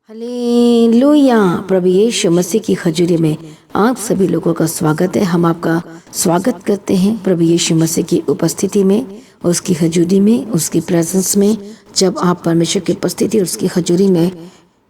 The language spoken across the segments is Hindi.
हालेलुया। प्रभु यीशु मसीह की हजूरी में आप सभी लोगों का स्वागत है। हम आपका स्वागत करते हैं प्रभु यीशु मसीह की उपस्थिति में, उसकी हजूरी में, उसकी प्रेजेंस में। जब आप परमेश्वर की उपस्थिति और उसकी हजूरी में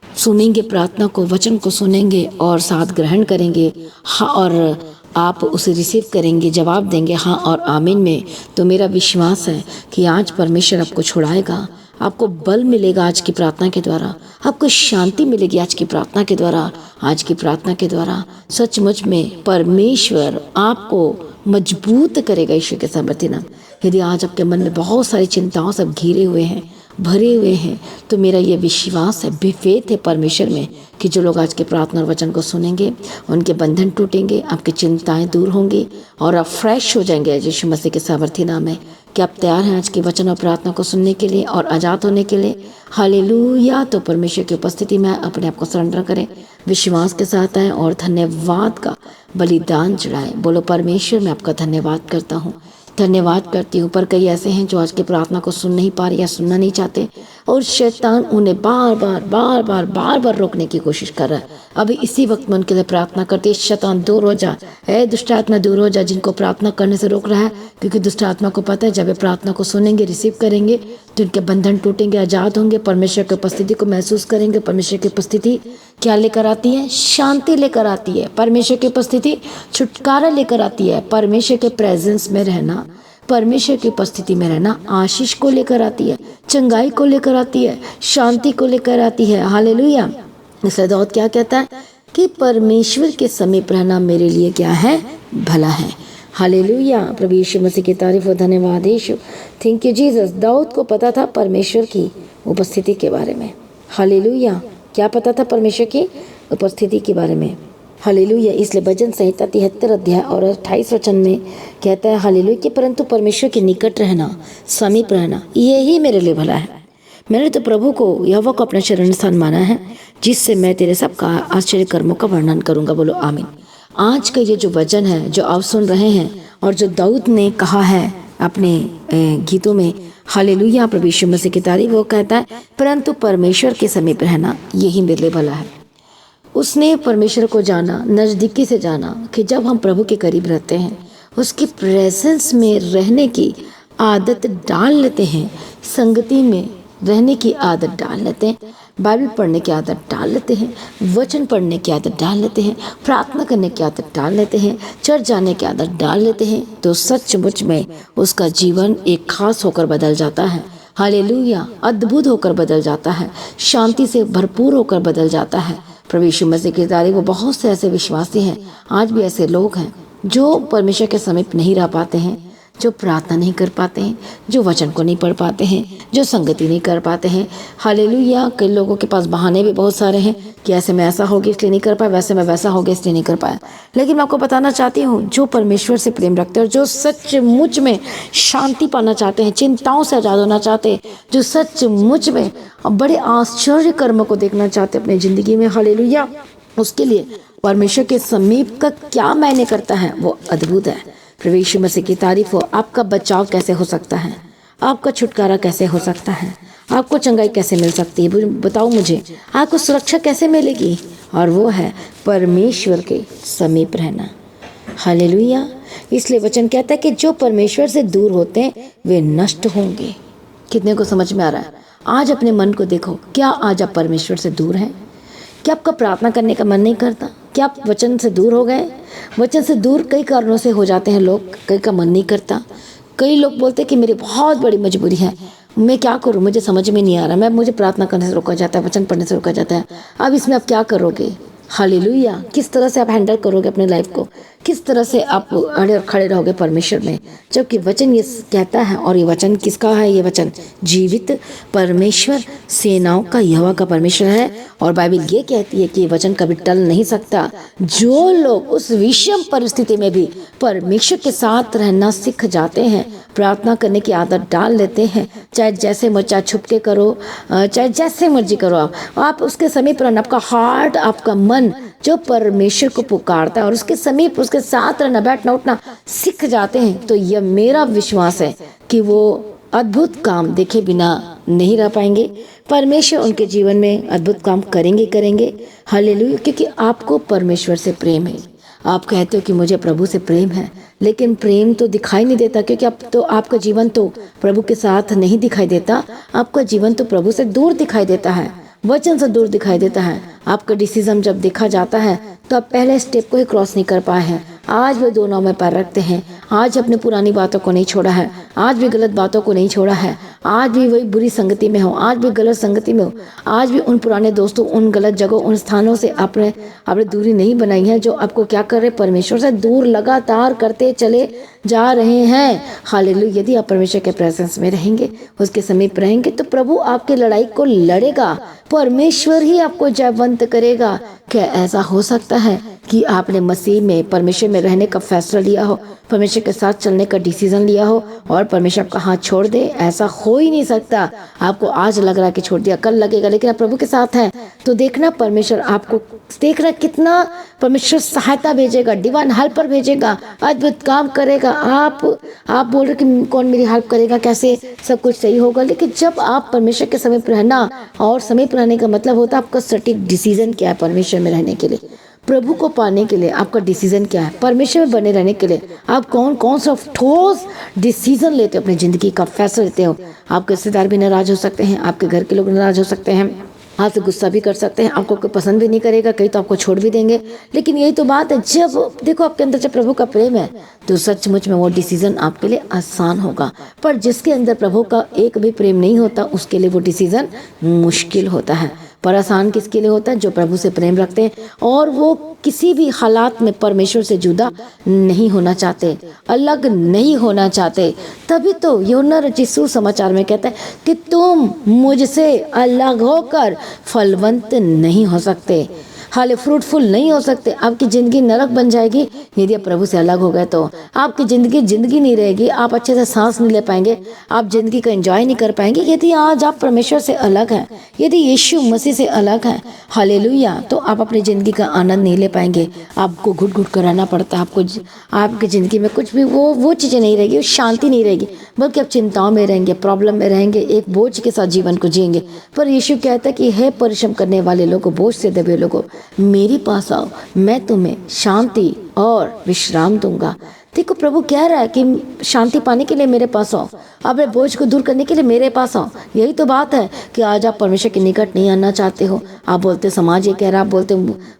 सुनेंगे, प्रार्थना को, वचन को सुनेंगे और साथ ग्रहण करेंगे, हाँ, और आप उसे रिसीव करेंगे, जवाब देंगे हाँ और आमीन में, तो मेरा विश्वास है कि आज परमेश्वर आपको छुड़ाएगा। आपको बल मिलेगा आज की प्रार्थना के द्वारा, आपको शांति मिलेगी आज की प्रार्थना के द्वारा। आज की प्रार्थना के द्वारा सचमुच में परमेश्वर आपको मजबूत करेगा ईश्वर के सामर्थ्य नाम। यदि आज आपके मन में बहुत सारी चिंताओं से घिरे हुए हैं, भरे हुए हैं, तो मेरा ये विश्वास है, बेफेथ है परमेश्वर में कि जो लोग आज के प्रार्थना और वचन को सुनेंगे उनके बंधन टूटेंगे, आपकी चिंताएं दूर होंगी और आप फ्रेश हो जाएंगे यीशु मसीह के सामर्थ्य नाम में। कि आप तैयार हैं आज के वचन और प्रार्थना को सुनने के लिए और आज़ाद होने के लिए? हालेलुया। तो परमेश्वर की उपस्थिति में अपने आप को सरेंडर करें, विश्वास के साथ आएँ और धन्यवाद का बलिदान चढ़ाएं। बोलो, परमेश्वर मैं आपका धन्यवाद करता हूँ, धन्यवाद करती हूँ। पर कई ऐसे हैं जो आज की प्रार्थना को सुन नहीं पा रहे या सुनना नहीं चाहते, और शैतान उन्हें बार बार रोकने की कोशिश कर रहा है। अभी इसी वक्त मैं उनके लिए प्रार्थना करती है, शैतान दूर हो जा, है दुष्ट आत्मा दूर हो जा, जिनको प्रार्थना करने से रोक रहा है। क्योंकि दुष्ट आत्मा को पता है जब वे प्रार्थना को सुनेंगे, रिसीव करेंगे, तो इनके बंधन टूटेंगे, आजाद होंगे, परमेश्वर की उपस्थिति को महसूस करेंगे। परमेश्वर की उपस्थिति क्या लेकर आती है? शांति लेकर आती है। परमेश्वर की उपस्थिति छुटकारा लेकर आती है। परमेश्वर के प्रेजेंस में रहना, परमेश्वर की उपस्थिति में रहना आशीष को लेकर आती है, चंगाई को लेकर आती है, शांति को लेकर आती है। हालेलुया। इसलिए दाऊद क्या कहता है कि परमेश्वर के समीप रहना मेरे लिए क्या है? भला है। हालेलुया। प्रभु यीशु मसीह की तारीफ और धन्यवाद Yeshu. Thank you Jesus. Daud को पता था परमेश्वर की उपस्थिति के बारे में। हालेलुया। क्या पता था? परमेश्वर की उपस्थिति के बारे में। हालेलुया। इसलिए भजन संहिता 73 अध्याय और 28 वचन में कहता है हालेलुया कि परंतु परमेश्वर के निकट रहना, समीप रहना, यही मेरे लिए भला है। मैंने तो प्रभु को, यहोवा को अपना शरण स्थान माना है, जिससे मैं तेरे सब का आश्चर्य कर्मों का वर्णन करूंगा। बोलो आमीन। आज का ये जो वचन है जो आप सुन रहे हैं और जो दाऊद ने कहा है अपने गीतों में, हालेलुया, प्रभु यीशु मसीह की तारीफ, वो कहता है परंतु परमेश्वर के समीप रहना यही मेरे लिए भला है। उसने परमेश्वर को जाना, नज़दीकी से जाना, कि जब हम प्रभु के करीब रहते हैं, उसकी प्रेजेंस में रहने की आदत डाल लेते हैं, संगति में रहने की आदत डाल लेते हैं, बाइबल पढ़ने की आदत डाल लेते हैं, वचन पढ़ने की आदत डाल लेते हैं, प्रार्थना करने की आदत डाल लेते हैं, चर्च जाने की आदत डाल लेते हैं, तो सचमुच में उसका जीवन एक खास होकर बदल जाता है। हालेलुया। अद्भुत होकर बदल जाता है, शांति से भरपूर होकर बदल जाता है। प्रभु यीशु मसीह की तारीफ। वो बहुत से ऐसे विश्वासी हैं, आज भी ऐसे लोग हैं जो परमेश्वर के समीप नहीं रह पाते हैं, जो प्रार्थना नहीं कर पाते हैं, जो वचन को नहीं पढ़ पाते हैं, जो संगति नहीं कर पाते हैं। हालेलुया। कई लोगों के पास बहाने भी बहुत सारे हैं कि ऐसे में ऐसा हो गया इसलिए नहीं कर पाया, वैसे में वैसा हो गया इसलिए नहीं कर पाया। लेकिन मैं आपको बताना चाहती हूँ, जो परमेश्वर से प्रेम रखते हैं और जो सचमुच में शांति पाना चाहते हैं, चिंताओं से आज़ाद होना चाहते हैं, जो सचमुच में बड़े आश्चर्य कर्म को देखना चाहते हैं अपनी ज़िंदगी में, हालेलुया, उसके लिए परमेश्वर के समीप का क्या मायने करता है, वो अद्भुत है। प्रभु यीशु मसीह की तारीफ हो। आपका बचाव कैसे हो सकता है? आपका छुटकारा कैसे हो सकता है? आपको चंगाई कैसे मिल सकती है? बताओ मुझे। आपको सुरक्षा कैसे मिलेगी? और वो है परमेश्वर के समीप रहना। हालेलुया। इसलिए वचन कहता है कि जो परमेश्वर से दूर होते हैं वे नष्ट होंगे। कितने को समझ में आ रहा है? आज अपने मन को देखो, क्या आज आप परमेश्वर से दूर हैं? क्या आपका प्रार्थना करने का मन नहीं करता? क्या आप वचन से दूर हो गए? वचन से दूर कई कारणों से हो जाते हैं लोग, कई का मन नहीं करता। कई लोग बोलते हैं कि मेरी बहुत बड़ी मजबूरी है, मैं क्या करूं, मुझे समझ में नहीं आ रहा, मुझे प्रार्थना करने से रोका जाता है, वचन पढ़ने से रोका जाता है। अब इसमें आप क्या करोगे? हालेलुया। किस तरह से आप हैंडल करोगे अपने लाइफ को? किस तरह से आप अड़े और खड़े रहोगे परमेश्वर में? जबकि वचन ये कहता है, और ये वचन किसका है? ये वचन जीवित परमेश्वर, सेनाओं का यहोवा का परमेश्वर है। और बाइबल ये कहती है कि ये वचन कभी टल नहीं सकता। जो लोग उस विषम परिस्थिति में भी परमेश्वर के साथ रहना सीख जाते हैं, प्रार्थना करने की आदत डाल लेते हैं, चाहे जैसे मर्जी, चाहे छुप के करो, चाहे जैसे मर्जी करो, आप उसके समीप रहना, आपका हार्ट, आपका मन जो परमेश्वर को पुकारता है और उसके समीप, उसके साथ रहना, बैठना उठना सीख जाते हैं, तो यह मेरा विश्वास है कि वो अद्भुत काम देखे बिना नहीं रह पाएंगे। परमेश्वर उनके जीवन में अद्भुत काम करेंगे। हालेलुया, क्योंकि आपको परमेश्वर से प्रेम है। आप कहते हो कि मुझे प्रभु से प्रेम है, लेकिन प्रेम तो दिखाई नहीं देता, क्योंकि अब तो आपका जीवन तो प्रभु के साथ नहीं दिखाई देता। आपका जीवन तो प्रभु से दूर दिखाई देता है, वचन से दूर दिखाई देता है। आपका डिसीजन जब देखा जाता है तो आप पहले स्टेप को ही क्रॉस नहीं कर पाए हैं। आज भी दो नाव में पैर रखते हैं, आज अपने पुरानी बातों को नहीं छोड़ा है, आज भी गलत बातों को नहीं छोड़ा है, आज भी वही बुरी संगति में हो, आज भी गलत संगति में हो, आज भी उन पुराने दोस्तों, उन गलत जगहों, उन स्थानों से आपने दूरी नहीं बनाई है जो आपको क्या कर रहे, परमेश्वर से दूर लगातार करते चले जा रहे हैं। हालेलुया, यदि आप परमेश्वर के प्रेजेंस में रहेंगे, उसके समीप रहेंगे, तो प्रभु आपकी लड़ाई को लड़ेगा, परमेश्वर ही आपको जयवंत करेगा। क्या ऐसा हो सकता है कि आपने मसीह में, परमेश्वर में रहने का फैसला लिया हो, परमेश्वर के साथ चलने का डिसीजन लिया हो और परमेश्वर आपका हाथ छोड़ दे? ऐसा हो ही नहीं सकता। आपको आज लग रहा है कि छोड़ दिया, कल लगेगा, लेकिन आप प्रभु के साथ हैं तो देखना परमेश्वर आपको, देखना कितना परमेश्वर सहायता भेजेगा, डिवाइन हेल्पर भेजेगा, अद्भुत काम करेगा। आप बोल रहे कि कौन मेरी हेल्प करेगा, कैसे सब कुछ सही होगा, लेकिन जब आप परमेश्वर के समीप रहना, और समीप रहने का मतलब होता है आपका सटीक डिसीजन क्या है परमेश्वर में रहने के लिए, प्रभु को पाने के लिए आपका डिसीजन क्या है, परमेश्वर में बने रहने के लिए आप कौन सा ठोस डिसीजन लेते हो, अपनी जिंदगी का फैसला लेते हो। आपके रिश्तेदार भी नाराज हो सकते हैं, आपके घर के लोग नाराज हो सकते हैं, आपसे गुस्सा भी कर सकते हैं, आपको कोई पसंद भी नहीं करेगा, कहीं तो आपको छोड़ भी देंगे, लेकिन यही तो बात है, जब देखो आपके अंदर जब प्रभु का प्रेम है तो सचमुच में वो डिसीजन आपके लिए आसान होगा। पर जिसके अंदर प्रभु का एक भी प्रेम नहीं होता, उसके लिए वो डिसीजन मुश्किल होता है। पर आसान किसके लिए होता है? जो प्रभु से प्रेम रखते हैं और वो किसी भी हालात में परमेश्वर से जुदा नहीं होना चाहते, अलग नहीं होना चाहते। तभी तो यूहन्ना रचित समाचार में कहता है कि तुम मुझसे अलग होकर फलवंत नहीं हो सकते, हाले फ्रूटफुल नहीं हो सकते। आपकी ज़िंदगी नरक बन जाएगी यदि आप प्रभु से अलग हो गए तो। आपकी ज़िंदगी नहीं रहेगी, आप अच्छे से सांस नहीं ले पाएंगे, आप ज़िंदगी का एंजॉय नहीं कर पाएंगे यदि आज आप परमेश्वर से अलग हैं, यदि यीशु मसीह से अलग हैं। हालेलुया, तो आप अपनी ज़िंदगी का आनंद नहीं ले पाएंगे, आपको घुट घुट कर रहना पड़ता है। आपको आपकी ज़िंदगी में कुछ भी वो चीज़ें नहीं रहेगी, शांति नहीं रहेगी, बल्कि आप चिंताओं में रहेंगे, प्रॉब्लम में रहेंगे, एक बोझ के साथ जीवन को जिएंगे। पर यीशु कहता है कि हे परिश्रम करने वाले लोगों, बोझ से दबे लोगों, मेरे पास आओ, मैं तुम्हें शांति और विश्राम दूंगा। देखो प्रभु कह रहा है कि शांति पाने के लिए मेरे पास आओ, अपने बोझ को दूर करने के लिए मेरे पास आओ। यही तो बात है कि आज आप परमेश्वर के निकट नहीं आना चाहते हो। आप बोलते समाज ये कह रहा है, आप बोलते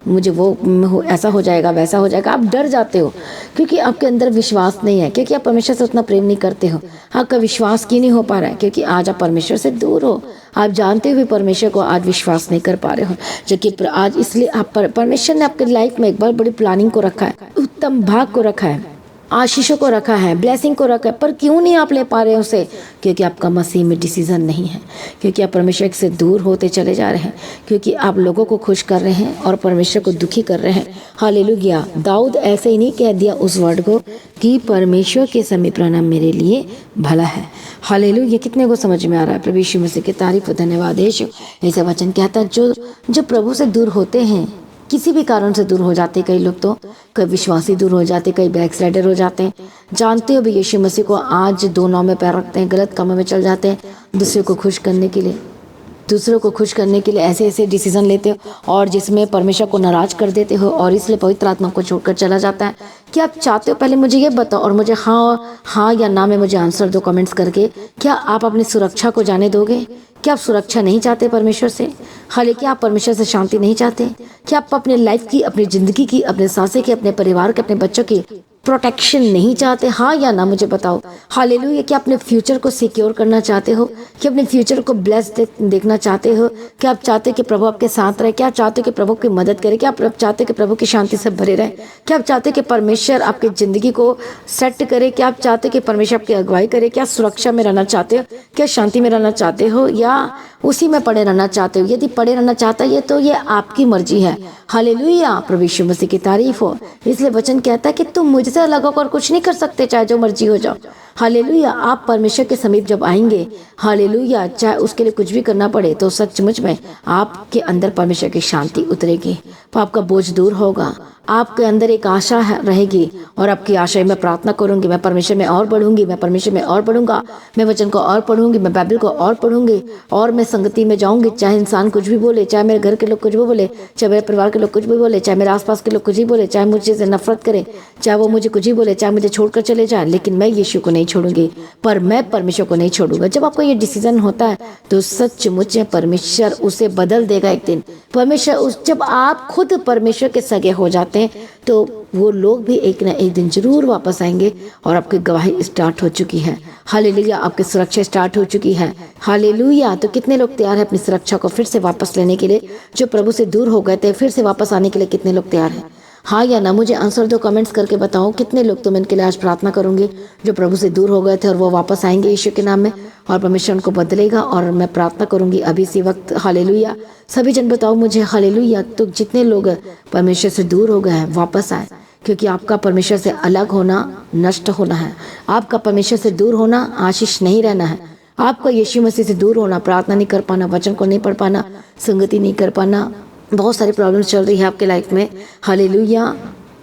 मुझे वो ऐसा हो जाएगा, वैसा हो जाएगा। आप डर जाते हो क्योंकि आपके अंदर विश्वास नहीं है, क्योंकि आप परमेश्वर से उतना प्रेम नहीं करते हो। आपका विश्वास क्यों नहीं हो पा रहा है? क्योंकि आज आप परमेश्वर से दूर हो। आप जानते हुए परमेश्वर को आज विश्वास नहीं कर पा रहे हो, जो कि आज इसलिए आप परमेश्वर ने आपकी लाइफ में एक बहुत बड़ी प्लानिंग को रखा है, उत्तम भाग को रखा है, आशीषों को रखा है, ब्लेसिंग को रखा है, पर क्यों नहीं आप ले पा रहे हो उसे? क्योंकि आपका मसीह में डिसीजन नहीं है, क्योंकि आप परमेश्वर से दूर होते चले जा रहे हैं, क्योंकि आप लोगों को खुश कर रहे हैं और परमेश्वर को दुखी कर रहे हैं। हालेलुया, दाऊद ऐसे ही नहीं कह दिया उस वर्ड को कि परमेश्वर के समीप रहना मेरे लिए भला है। हालेलुया, कितने को समझ में आ रहा है? प्रभु यीशु मसीह की तारीफ, धन्यवाद यीशु। ऐसा वचन कहता है जो प्रभु से दूर होते हैं, किसी भी कारण से दूर हो जाते, कई लोग तो कई विश्वासी दूर हो जाते, कई बैकस्लाइडर हो जाते हैं। जानते हो भी यीशु मसीह को आज दो नाव में पैर रखते हैं, गलत कामों में चल जाते हैं, दूसरों को खुश करने के लिए ऐसे ऐसे डिसीजन लेते हो और जिसमें परमेश्वर को नाराज कर देते हो, और इसलिए पवित्र आत्मा को छोड़कर चला जाता है। क्या आप चाहते हो? पहले मुझे ये बताओ और मुझे हाँ या ना में मुझे आंसर दो कमेंट्स करके। क्या आप अपनी सुरक्षा को जाने दोगे? क्या आप सुरक्षा नहीं चाहते परमेश्वर से? हालांकि आप परमेश्वर से शांति नहीं चाहते? क्या आप अपने लाइफ की, अपनी ज़िंदगी की, अपने सासे की, अपने परिवार के, अपने बच्चों की प्रोटेक्शन नहीं चाहते? हाँ या ना मुझे बताओ। हालेलुया, क्या अपने फ्यूचर को सिक्योर करना चाहते हो? क्या अपने फ्यूचर को ब्लेस्ड देखना चाहते हो? क्या आप चाहते हो कि प्रभु आपके साथ रहे? क्या आप चाहते हो कि प्रभु की मदद करे? क्या आप चाहते हो कि प्रभु की शांति से भरे रहे? क्या आप चाहते हो कि परमेश्वर आपकी ज़िंदगी को सेट करे? क्या आप चाहते हो कि परमेश्वर आपकी अगुवाई करे? क्या सुरक्षा में रहना चाहते हो? क्या शांति में रहना चाहते हो या उसी में पड़े रहना चाहते हो? यदि पड़े रहना चाहता है तो ये आपकी मर्जी है। हालेलुया, प्रभु यीशु मसीह की तारीफ हो। इसलिए वचन कहता है कि तुम मुझसे अलग होकर कुछ नहीं कर सकते, चाहे जो मर्जी हो जाओ। हालेलुया। आप परमेश्वर के समीप जब आएंगे, हालेलुया, चाहे उसके लिए कुछ भी करना पड़े, तो सचमुच में आपके अंदर परमेश्वर की शांति उतरेगी, तो आपका बोझ दूर होगा। आपके अंदर एक आशा रहेगी और आपकी आशा मैं प्रार्थना करूंगी, मैं परमेश्वर में और बढ़ूंगी, मैं परमेश्वर में और बढ़ूंगा, मैं वचन को और पढ़ूंगी, मैं बाइबल को और पढ़ूंगी और मैं संगति में जाऊंगी। चाहे इंसान कुछ भी बोले, चाहे मेरे घर के लोग कुछ भी बोले, चाहे मेरे परिवार के लोग कुछ भी बोले, चाहे मेरे आसपास के लोग कुछ ही बोले, चाहे मुझे से नफरत करें, चाहे वो मुझे कुछ ही बोले, चाहे मुझे छोड़कर चले जाए, लेकिन मैं यीशु को नहीं छोड़ूंगी, पर मैं परमेश्वर को नहीं छोड़ूंगा। जब आपका ये डिसीजन होता है तो सचमुच में परमेश्वर उसे बदल देगा एक दिन। परमेश्वर जब आप खुद परमेश्वर के सगे हो जाते हैं तो वो लोग भी एक ना एक दिन जरूर वापस आएंगे और आपकी गवाही स्टार्ट हो चुकी है। हालेलुया, आपकी सुरक्षा स्टार्ट हो चुकी है। हालेलुया। तो कितने लोग तैयार हैं अपनी सुरक्षा को फिर से वापस लेने के लिए? जो प्रभु से दूर हो गए थे, फिर से वापस आने के लिए कितने लोग तैयार हैं? हाँ या ना, मुझे आंसर दो, कमेंट्स करके बताओ कितने लोग। तो मैं इनके लिए आज प्रार्थना करूंगी जो प्रभु से दूर हो गए थे और वो वापस आएंगे यीशु के नाम में, और परमेश्वर उनको बदलेगा। और मैं प्रार्थना करूंगी अभी इसी वक्त। हालेलुया। सभी जन बताओ मुझे हालेलुया। तो जितने लोग परमेश्वर से दूर हो गए हैं वापस आए, क्योंकि आपका परमेश्वर से अलग होना नष्ट होना है। आपका परमेश्वर से दूर होना आशीष नहीं रहना है। आपका यीशु मसीह से दूर होना, प्रार्थना नहीं कर पाना, वचन को नहीं पढ़ पाना, संगति नहीं कर पाना, बहुत सारी प्रॉब्लम्स चल रही है आपके लाइफ में। हालेलुया।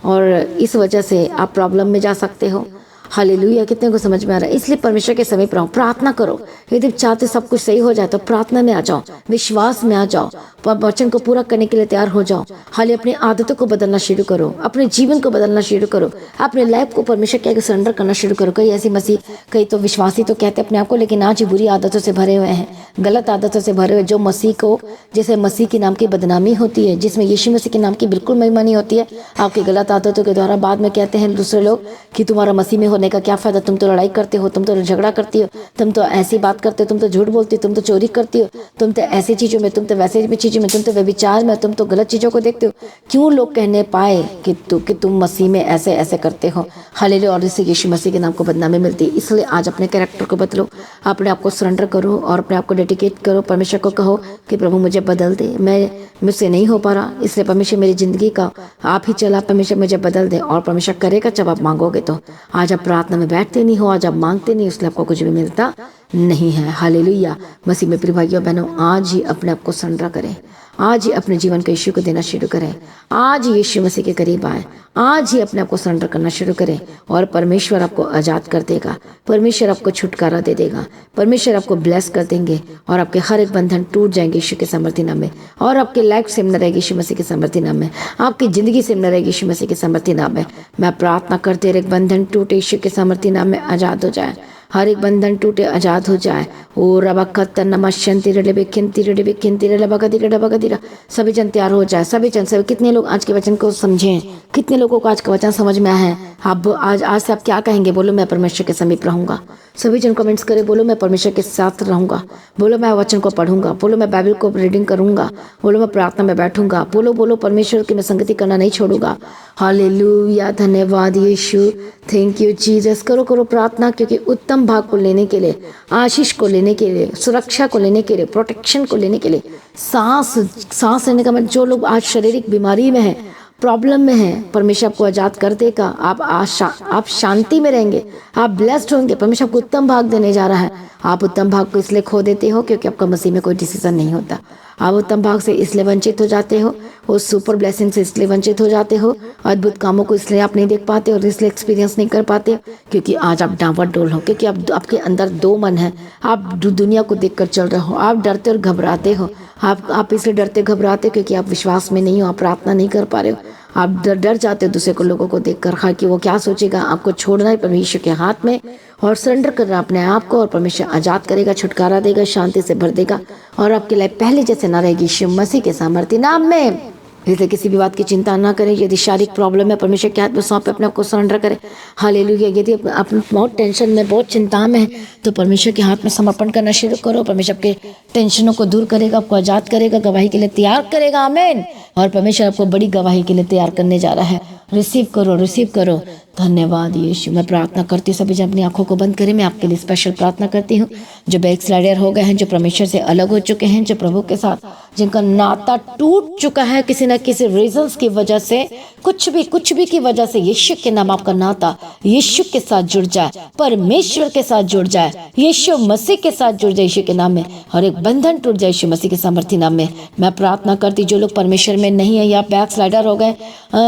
और इस वजह से आप प्रॉब्लम में जा सकते हो। हालेलुया। कितने को समझ में आ रहा है? इसलिए परमेश्वर के समीप रहो, प्रार्थना करो। यदि चाहते सब कुछ सही हो जाए तो प्रार्थना में आ जाओ, विश्वास में आ जाओ, वचन को पूरा करने के लिए तैयार हो जाओ। हाले अपनी आदतों को बदलना शुरू करो, अपने जीवन को बदलना शुरू करो, अपने लाइफ को परमेश्वर के आगे सरेंडर करना शुरू करो। कई ऐसी मसीह, कई तो विश्वासी तो कहते अपने आप को, लेकिन आज ही बुरी आदतों से भरे हुए हैं, गलत आदतों से भरे हुए, जो मसीह को, जैसे मसीह के नाम की बदनामी होती है, जिसमें यीशु मसीह के नाम की बिल्कुल महिमा नहीं होती है, आपकी गलत आदतों के द्वारा बाद में कहते हैं दूसरे लोग कि तुम्हारा मसीह में होने का क्या फायदा, तुम तो लड़ाई करते हो, तुम तो झगड़ा करती हो, तुम तो ऐसी बात करते हो, तुम तो झूठ बोलती हो, तुम तो चोरी करती हो, तुम तो ऐसी चीज़ों में, तुम तो वैसे चीज़ों में, तुम तो व्यभिचार में, तुम तो गलत चीज़ों को देखते हो। क्यों लोग कहने पाए कि तुम मसीह में ऐसे ऐसे करते हो? हालेलुया। और इससे यीशु मसीह के नाम को बदनामी मिलती है। इसलिए आज अपने कैरेक्टर को बदलो, अपने आप को सरेंडर करो और अपने आप को डेडिकेट करो। परमेश्वर को कहो कि प्रभु मुझे बदल दे, मुझसे नहीं हो पा रहा, इसलिए परमेश्वर मेरी ज़िंदगी का आप ही चला, परमेश्वर मुझे बदल दे। और परमेश्वर करेगा जब आप मांगोगे। तो आज आप प्रार्थना में बैठते नहीं हो, आज आप मांगते नहीं, इसलिए आपको कुछ भी मिलता नहीं है। हालेलुया। मसीह में प्रिय भाइयों बहनों, आज ही अपने आप को सरेंडर करें, आज ही अपने जीवन को यीशु को देना शुरू करें, आज ही यीशु मसीह के करीब आए, आज ही अपने आप को सरेंडर करना शुरू करें और परमेश्वर आपको आज़ाद कर देगा, परमेश्वर आपको छुटकारा दे देगा, परमेश्वर आपको ब्लेस कर देंगे और आपके हर एक बंधन टूट जाएंगे यीशु के समर्थी नाम में। और आपकी लाइफ सेम न रहेगी यीशु मसीह के समर्थी नाम में, आपकी ज़िंदगी सेम न रहेगी यीशु मसीह के समर्थी नाम में। मैं प्रार्थना करते हर एक बंधन टूटे यीशु के समर्थी नाम में, आज़ाद हो जाए, हर एक बंधन टूटे, आजाद हो जाए। ओ रबकत नमश्यंति रडबे खिंति रडबे खिंति रबकति रबकति। सभी जन तैयार हो जाए, सभी जन। सभी कितने लोग आज के वचन को समझें? कितने लोगों को आज का वचन समझ में आया है? आप आज से आप क्या कहेंगे? बोलो मैं परमेश्वर के समीप रहूंगा। सभी जन कमेंट्स करें, बोलो मैं परमेश्वर के साथ रहूंगा, बोलो मैं वचन को पढ़ूंगा, बोलो मैं बाइबल को रीडिंग करूंगा, बोलो मैं प्रार्थना में बैठूंगा, बोलो बोलो परमेश्वर की मैं संगति करना नहीं छोड़ूंगा। हालेलुया। धन्यवाद यीशु, थैंक यू जीसस। करो करो प्रार्थना, क्योंकि उत्तम भाग को लेने के लिए, आशीष को लेने के लिए, सुरक्षा को लेने के लिए, प्रोटेक्शन को लेने के लिए, सांस लेने का मतलब, जो लोग आज शारीरिक बीमारी में हैं, प्रॉब्लम में हैं, परमेश्वर आपको आजाद कर देगा। आप शांति में रहेंगे, आप ब्लेस्ड होंगे। परमेश्वर आपको उत्तम भाग देने जा रहा है। आप उत्तम भाग को इसलिए खो देते हो क्योंकि आपका मसीह में कोई डिसीजन नहीं होता। आप उत्तम भाग से इसलिए वंचित हो जाते हो, उस सुपर ब्लेसिंग से इसलिए वंचित हो जाते हो, अद्भुत कामों को इसलिए आप नहीं देख पाते और इसलिए एक्सपीरियंस नहीं कर पाते क्योंकि आज आप डांवाडोल हो, क्योंकि आपके अंदर दो मन है। आप दुनिया को देखकर चल रहे हो, आप डरते और घबराते हो। आप इसलिए डरते घबराते क्योंकि आप विश्वास में नहीं हो, आप प्रार्थना नहीं कर पा रहे हो, आप डर जाते हो दूसरे को, लोगों को देखकर, हाँ कि वो क्या सोचेगा। आपको छोड़ना है परमेश्वर के हाथ में और सरेंडर करना अपने आप को, और परमेश्वर आजाद करेगा, छुटकारा देगा, शांति से भर देगा और आपकी लाइफ पहले जैसे ना रहेगी यीशु मसीह के सामर्थ्य नाम में। इसलिए किसी भी बात की चिंता ना करें। यदि शारीरिक प्रॉब्लम है, परमेश्वर के हाथ में सौंपे, अपने आप को सरेंडर करें। हालेलुया। यदि आप बहुत टेंशन में, बहुत चिंता में है, तो परमेश्वर के हाथ में समर्पण करना शुरू करो। परमेश्वर आपके टेंशनों को दूर करेगा, आपको आजाद करेगा, गवाही के लिए तैयार करेगा। आमीन। और परमेश्वर आपको बड़ी गवाही के लिए तैयार करने जा रहा है। रिसीव करो, रिसीव करो। धन्यवाद यीशु। मैं प्रार्थना करती हूँ, सभी जन अपनी आंखों को बंद करें। मैं आपके लिए स्पेशल प्रार्थना करती हूँ जो बैक स्लाइडर हो गए हैं, जो परमेश्वर से अलग हो चुके हैं, जो प्रभु के साथ जिनका नाता टूट चुका है किसी न किसी रीजंस की वजह से, कुछ भी की वजह से, यीशु के नाम आपका नाता यीशु के साथ जुड़ जाए, परमेश्वर के साथ जुड़ जाए, यीशु मसीह के साथ जुड़ जाए यीशु के नाम में। हर एक बंधन टूट जाए यीशु मसीह के सामर्थी नाम में। मैं प्रार्थना करती जो लोग परमेश्वर में नहीं है या बैक स्लाइडर हो गए,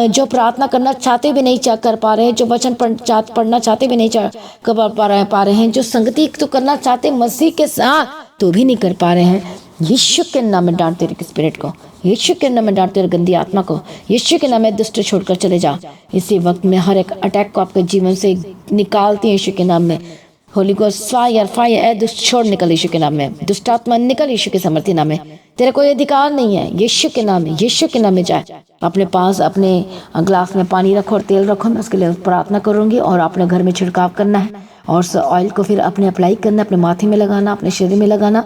जो प्रार्थना करना चाहते भी नहीं कर पा रहे हैं, जो वचन पढ़ना चाहते भी नहीं कर पा रहे हैं, जो संगति तो करना चाहते मसीह के साथ तो भी नहीं कर पा रहे हैं, यीशु के नाम में डांटते रहे स्पिरिट को, यीशु के नाम में डांटते रहे गंदी आत्मा को, यीशु के नाम में दुष्ट छोड़कर चले जा। इसी वक्त में हर एक अटैक को आपके जीवन से निकालती है यीशु के नाम में। होली गोस्ट फायर फायर, ए दुष्ट छोड़ निकल यीशु के नाम में, दुष्ट आत्मा निकल यीशु के समर्थी नाम में। तेरा कोई अधिकार नहीं है, यीशु के नाम में, यीशु के नाम में जाए। अपने पास अपने ग्लास में पानी रखो और तेल रखो, मैं उसके लिए प्रार्थना करूंगी और अपने घर में छिड़काव करना है और ऑयल को फिर अपने अप्लाई करना, अपने माथे में लगाना, अपने शरीर में लगाना।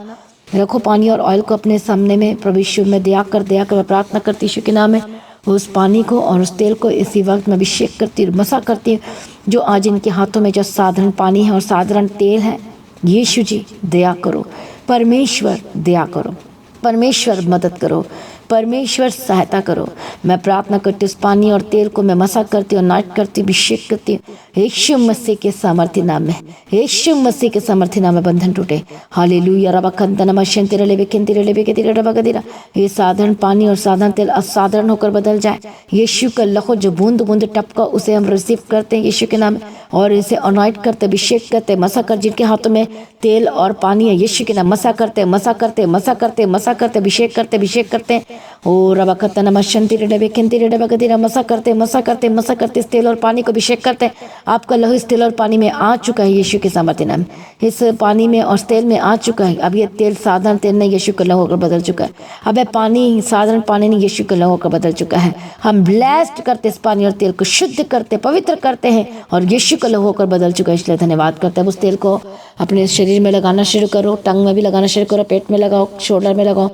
रखो पानी और ऑयल को अपने सामने में, प्रभु यीशु में दया कर मैं प्रार्थना करती यीशु के नाम में। उस पानी को और उस तेल को इसी वक्त मैं अभिषेक करती हूँ, मसा करती हूँ, जो आज इनके हाथों में जो साधारण पानी है और साधारण तेल है, यीशु जी दया करो, परमेश्वर दया करो, परमेश्वर मदद करो, परमेश्वर सहायता करो। मैं प्रार्थना करती हूँ, इस पानी और तेल को मैं मसा करती हूँ, नाट करती हूँ, अभिषेक करती हूँ यीशु मसीह के सामर्थ्य नाम में, यीशु मसीह के सामर्थ्य नाम में बंधन टूटे। हालेलुया रबा कंतना शंतिरे लेबे केंतिरे लेबे के तिरे रबा गदिरा। ये साधारण पानी और साधारण तेल असाधारण होकर बदल जाए। यीशु का लहू जो बूंद बूंद टपका उसे हम रिसीव करते हैं यीशु के नाम में और इसे अनॉइंट करते, अभिषेक करते, मसा कर, जिनके हाथों में तेल और पानी है यीशु के नाम मसा करते, मसा करते, मसा करते, मसा करते, अभिषेक करते, अभिषेक करते। ओ रबा कंतना मशंतिरे लेबे केंतिरे लेबे गदिरा, मसा करते, मसा करते, मसा करते, इस तेल और पानी को अभिषेक करते। आपका लहू इस तेल और पानी में आ चुका है यीशु के सामर्थ्य नाम, इस पानी में और तेल में आ चुका है। अब ये तेल साधारण तेल नहीं, यीशु का लहू होकर बदल चुका है। अब ये पानी साधारण पानी नहीं, यीशु का लहू होकर बदल चुका है। हम ब्लेस्ड करते इस पानी और तेल को, शुद्ध करते, पवित्र करते हैं और यीशु का लहू होकर बदल चुका है, इसलिए धन्यवाद करते हैं। उस तेल को अपने शरीर में लगाना शुरू करो, टंग में भी लगाना शुरू करो, पेट में लगाओ, शोल्डर में लगाओ,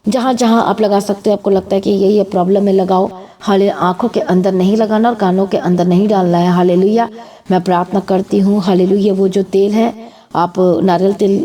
जहाँ जहाँ आप लगा सकते हो, आपको लगता है कि यही प्रॉब्लम है लगाओ। हाले आंखों के अंदर नहीं लगाना और कानों के अंदर नहीं डालना है। हालेलुया मैं प्रार्थना करती हूँ। हालेलुया वो जो तेल है आप नारियल तेल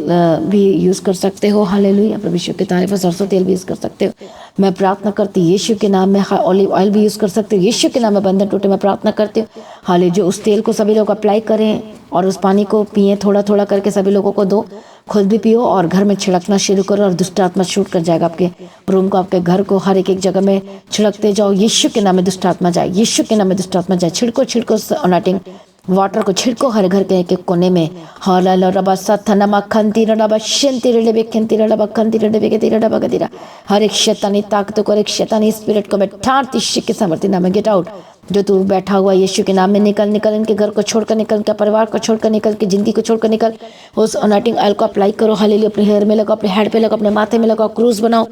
भी यूज़ कर सकते हो। हालेलुया प्रभु यीशु की तारीफ, सरसों तेल भी यूज़ कर सकते हो। मैं प्रार्थना करती हूँ यीशु के नाम में, ऑलिव ऑयल भी यूज़ कर सकते हो, यीशु के नाम में बंधन टूटे। मैं प्रार्थना करती हूँ हाले जो उस तेल को सभी लोग अप्लाई करें और उस पानी को पिए, थोड़ा थोड़ा करके सभी लोगों को दो, खुद भी पियो और घर में छिड़कना शुरू करो और दुष्ट आत्मा छूट कर जाएगा। आपके रूम को, आपके घर को, हर एक जगह में छिड़कते जाओ। यीशु के नाम में दुष्ट आत्मा जाए, यीशु के नाम में दुष्ट आत्मा जाए। छिड़को छिड़को अनॉइंटिंग वाटर को छिड़को हर घर के एक कोने में। हर एक शैतानी ताकतों को, हर एक शैतानी स्पिरिट को मैं ठाड़ती यीशु के सामर्थ्य नाम में। गेट आउट जो तू बैठा हुआ यीशु के नाम में, निकल निकल, इनके घर को छोड़कर निकल, इनके परिवार को छोड़कर निकल, के जिंदगी को छोड़कर निकल। उस अनॉइंटिंग ऑयल को अप्लाई करो। हालेलुया अपने हेयर में लगाओ, अपने हेड पे लगाओ, अपने माथे में लगाओ, क्रूज बनाओ,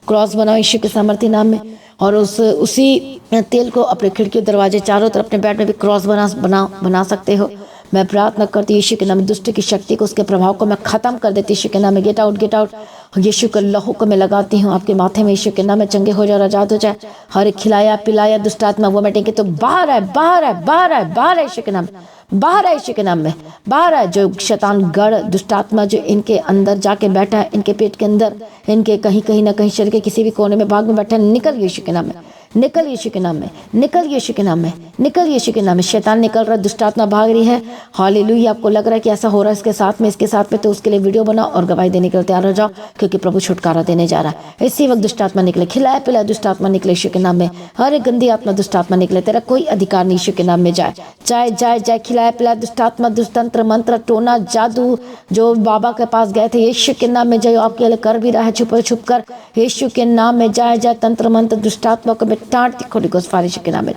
क्रॉस बनाओ यीशु के सामर्थ्य नाम में। और उसी तेल को अपने खिड़की दरवाजे चारों तरफ अपने बेड में भी क्रॉस बना सकते हो। मैं प्रार्थना करती यीशु के नाम में दुष्ट की शक्ति को, उसके प्रभाव को मैं खत्म कर देती यीशु के नाम में। Get out get out. Yeshu के लहू को मैं लगाती हूँ आपके माथे में, यीशु के नाम में चंगे हो जाओ, आजाद हो जाए। हर एक खिलाया पिलाया दुष्ट आत्मा वो बैठेंगे तो बाहर है, बाहर है, बाहर है, बाहर है यीशु के नाम, बाहर है यीशु के नाम में, बाहर है। जो शैतान गढ़ दुष्ट आत्मा जो इनके अंदर जाके बैठा है, इनके पेट के अंदर, इनके कहीं ना कहीं शरीर के किसी भी कोने में भाग में बैठा है, निकल यीशु के नाम में, निकल यीशु के नाम में, निकल यीशु के नाम में, निकल यीशु के नाम में। शैतान निकल रहा, दुष्ट आत्मा भाग रही है। हालेलुया आपको लग रहा है कि ऐसा हो रहा है इसके साथ में, तो उसके लिए वीडियो बनाओ और गवाही देने के लिए तैयार हो जाओ, क्योंकि प्रभु छुटकारा देने जा रहा है। इसी वक्त दुष्ट आत्मा निकले, खिलाया पिलाया दुष्ट आत्मा निकले यीशु के नाम में। हर एक गंदी आत्मा दुष्ट आत्मा निकले, तेरा कोई अधिकार नहीं यीशु के नाम में। जाए जाए जाए जाए, खिलाया पिलाया दुष्ट आत्मा, दुष्तंत्र मंत्र टोना जादू जो बाबा के पास गए थे, यीशु के नाम में जाए, आपके लिए कर भी रहा है छुप छुप कर, यीशु के नाम में जाए जाए। तंत्र मंत्र दुष्ट आत्मा को मैं टाँटती खोली फारिश के नाम में।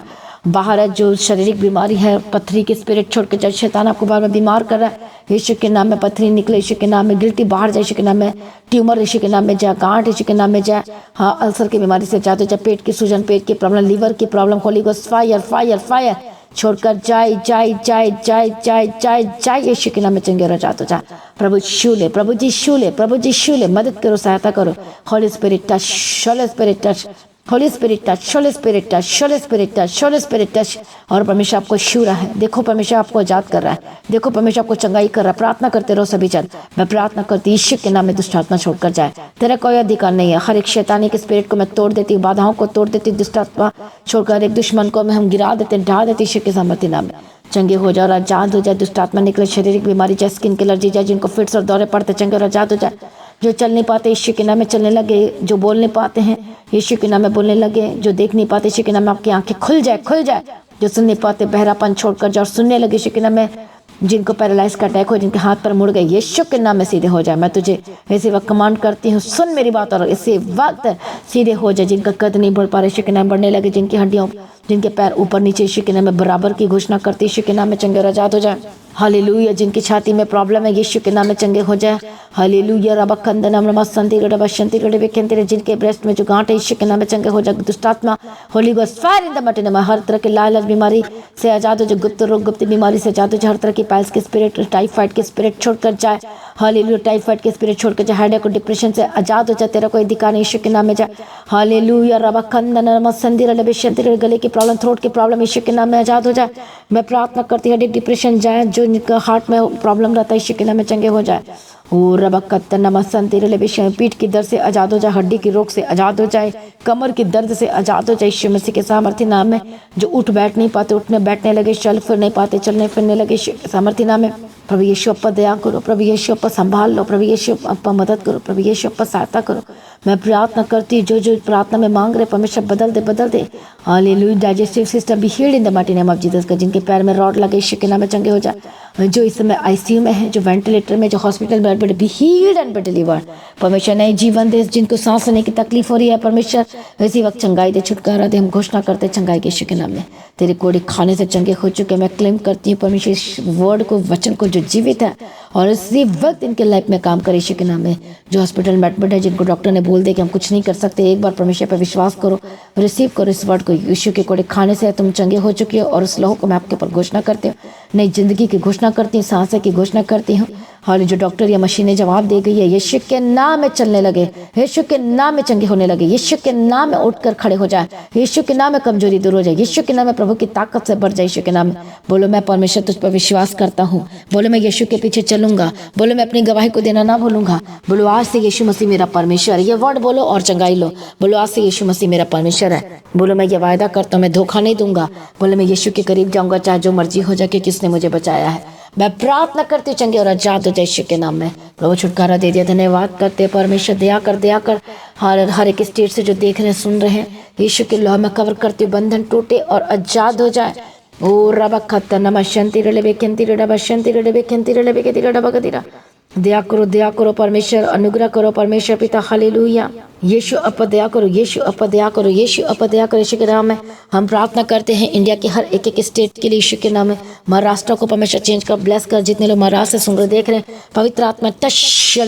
बाहर है जो शारीरिक बीमारी है, पथरी के स्पिरिट छोड़ के जाए, शैतान आपको बार बार बीमार कर रहा है, यीशु के नाम में पथरी निकले यीशु के नाम में, गिल्टी बाहर जाए यीशु के नाम में, ट्यूमर यीशु के नाम में जाए, गांठ यीशु के नाम में जाए। हाँ अल्सर की बीमारी से जाते जाए, पेट की सूजन, पेट की प्रॉब्लम, लीवर की problem, Holi ghost fire fire fire छोड़कर जाए जाए जाए जाए जाए जाए जाए यीशु के नाम में चंगे हो जाते जा। प्रभु शूले, प्रभु जी शूले, प्रभु जी शूले, मदद करो, सहायता करो। Holi spirit touch, Holi spirit touch, Holi spirit touch, Holi spirit touch, Holi spirit touch, Holi spirit touch. और परमेश्वर आपको छू रहा है। देखो परमेश्वर आपको आजाद कर रहा है। देखो परमेश्वर आपको चंगाई कर रहा है। प्रार्थना करते रहो सभी जन। मैं प्रार्थना करती हूँ यीशु के नाम में दुष्ट आत्मा छोड़कर जाए। तेरा कोई अधिकार नहीं है। हर एक शैतानी के स्पिरिट को मैं तोड़ देती हूँ, बाधाओं को तोड़ देती हूँ, दुष्ट आत्मा छोड़कर एक दुश्मन को मैं हम गिरा देते, ढा देते यीशु के सामर्थ्य नाम में। चंगे हो जाओ और आजाद हो जाए। दुष्ट आत्मा निकले, शारीरिक बीमारी चाहे स्किन की एलर्जी जाए, जिनको फिट्स और दौरे पड़ते चंगे और आजाद हो जाए। जो चल नहीं पाते यीशु के नाम में चलने लगे, जो बोल नहीं पाते हैं यीशु के नाम में बोलने लगे, जो देख नहीं पाते यीशु के नाम में आपकी आंखें खुल जाए, खुल जाए। जो सुन नहीं पाते बहरापन छोड़कर जाओ, सुनने लगे यीशु के नाम में। जिनको पैरालाइज का अटैक हो, जिनके हाथ पर मुड़ गए, यीशु के नाम में सीधे हो जाए। मैं तुझे इसी वक्त कमांड करती हूँ, सुन मेरी बात और इसी वक्त सीधे हो जाए। जिनका कद नहीं बढ़ पा रहे यीशु के नाम बढ़ने लगे, जिनकी हड्डियों, जिनके पैर ऊपर नीचे यीशु के नाम में बराबर की घोषणा करती यीशु के नाम में चंगे और आजाद हो जाए। हालेलुया। जिनकी छाती में प्रॉब्लम है यीशु के नाम में चंगे हो जाए। हालेलुया। रबकंदनम नमस्संति रडबशंति रडबेकेंति। जिनके ब्रेस्ट में जो गांठ है यीशु के नाम में चंगे हो जाए। दुष्टात्मा holy ghost fire in the मिghty name, हर तरह के लालच बीमारी से आजाद हो जाए। गुप्त रोग, गुप्त बीमारी से आजाद हो जाए। हर तरह की पाइल्स के स्पिरिट, टाइफाइड के स्पिरिट छोड़कर जाए। हालेलुया। टाइफाइड के स्पिरिट छोड़कर जाए। हेडेक और डिप्रेशन से आजाद हो जाए। तेरा कोई अधिकार नहीं यीशु के नाम में जाए। हालेलुया। रबकंदनम नमस्संति रडबशंति। गले की प्रॉब्लम, थ्रोट की प्रॉब्लम यीशु के नाम में आजाद हो जाए। मैं प्रार्थना करती हूँ डिप्रेशन जाए, जो इनका हार्ट में प्रॉब्लम रहता है यीशु के नाम में चंगे हो जाए। ओ रबकत नमस्संति रडबशंति। पीठ की दर्द से आजाद हो जाए, हड्डी की रोग से आजाद हो जाए, कमर की दर्द से आजाद हो जाए यीशु मसीह के सामर्थ्य नाम में। जो उठ बैठ नहीं पाते उठने बैठने लगे, चल फिर नहीं पाते चलने फिरने लगे यीशु के सामर्थ्य नाम में। प्रभु यीशु अप्पा दया करो, प्रभु यीशु अप्पा संभाल लो, प्रभु यीशु अप्पा मदद करो, प्रभु यीशु अप्पा सहायता करो। मैं प्रार्थना करती हूँ, जो जो प्रार्थना में मांग रहे परमेश्वर बदल दे, बदल दे। Hallelujah. Digestive system be healed in the mighty name of Jesus का। जिनके पैर में रॉड लगे यीशु के नाम में चंगे हो जाए। जो इस समय आईसीयू में है, जो वेंटिलेटर में, जो हॉस्पिटल बेड पर, B healed and be delivered. परमेश्वर नए जीवन दे। जिनको सांस लेने की तकलीफ हो रही है परमेश्वर इसी वक्त चंगाई दे, छुटकारा दे। हम घोषणा करते चंगाई के यीशु के नाम में। तेरे कोड़ी खाने से चंगे हो चुके। मैं क्लेम करती हूँ परमेश्वर इस वर्ड को, वचन को जो जीवित है और इसी वक्त इनके लाइफ में काम करे यीशु के नाम में। जो हॉस्पिटल में एडमिट है, जिनको डॉक्टर ने बोल दिया कि हम कुछ नहीं कर सकते, एक बार परमेश्वर पर विश्वास करो, रिसीव करो इस वर्ड को। यीशु के कोड़े खाने से तुम चंगे हो चुके हो और उस लहू को मैं आपके ऊपर घोषणा करती हूँ। नई जिंदगी की घोषणा करती हूँ, सांसें की घोषणा करती हूँ। और जो डॉक्टर या मशीनें जवाब दे गई है, यीशु के नाम में चलने लगे, यीशु के नाम में चंगे होने लगे, यीशु के नाम में उठकर खड़े हो जाए, यीशु के नाम में कमजोरी दूर हो जाए, यीशु के नाम में प्रभु की ताकत से बढ़ जाए। यीशु के नाम में बोलो मैं परमेश्वर तुझ पर विश्वास करता हूँ। बोलो मैं यीशु के पीछे चलूंगा। बोलो मैं अपनी गवाही को देना ना भूलूंगा। बोलो आज से यीशु मसीह मेरा परमेश्वर। ये वर्ड बोलो और चंगाई लो। बोलो आज से यीशु मसीह मेरा परमेश्वर है। बोलो मैं ये वायदा करता हूँ मैं धोखा नहीं दूंगा। बोलो मैं यीशु के करीब जाऊंगा चाहे जो मर्जी हो जाए, क्योंकि उसने मुझे बचाया है। मैं प्रार्थना करती हूँ चंगे और आजाद हो जाए यीशु के नाम में। प्रभु छुटकारा दे दिया। धन्यवाद करते परमेश्वर। दया कर हर एक स्टेट से जो देख रहे हैं सुन रहे हैं, यीशु के लौह में कवर करते बंधन टूटे और आजाद हो जाए। ओ रबकत नमस्संति रडबेकेंति रडबशंति रडबेकेंति रडबेकेति रडबगतिरा। दया करो परमेश्वर, अनुग्रह करो परमेश्वर पिता। हालेलुया। यीशु अपा दया करो, यीशु अपा दया करो, यीशु अपा दया करो। यीशु के नाम में हम प्रार्थना करते हैं इंडिया के हर एक स्टेट के लिए यीशु के नाम में। महाराष्ट्र को परमेश्वर चेंज कर, ब्लेस कर। जितने लोग महाराष्ट्र से सुन रहे देख रहे हैं, पवित्र आत्मा टच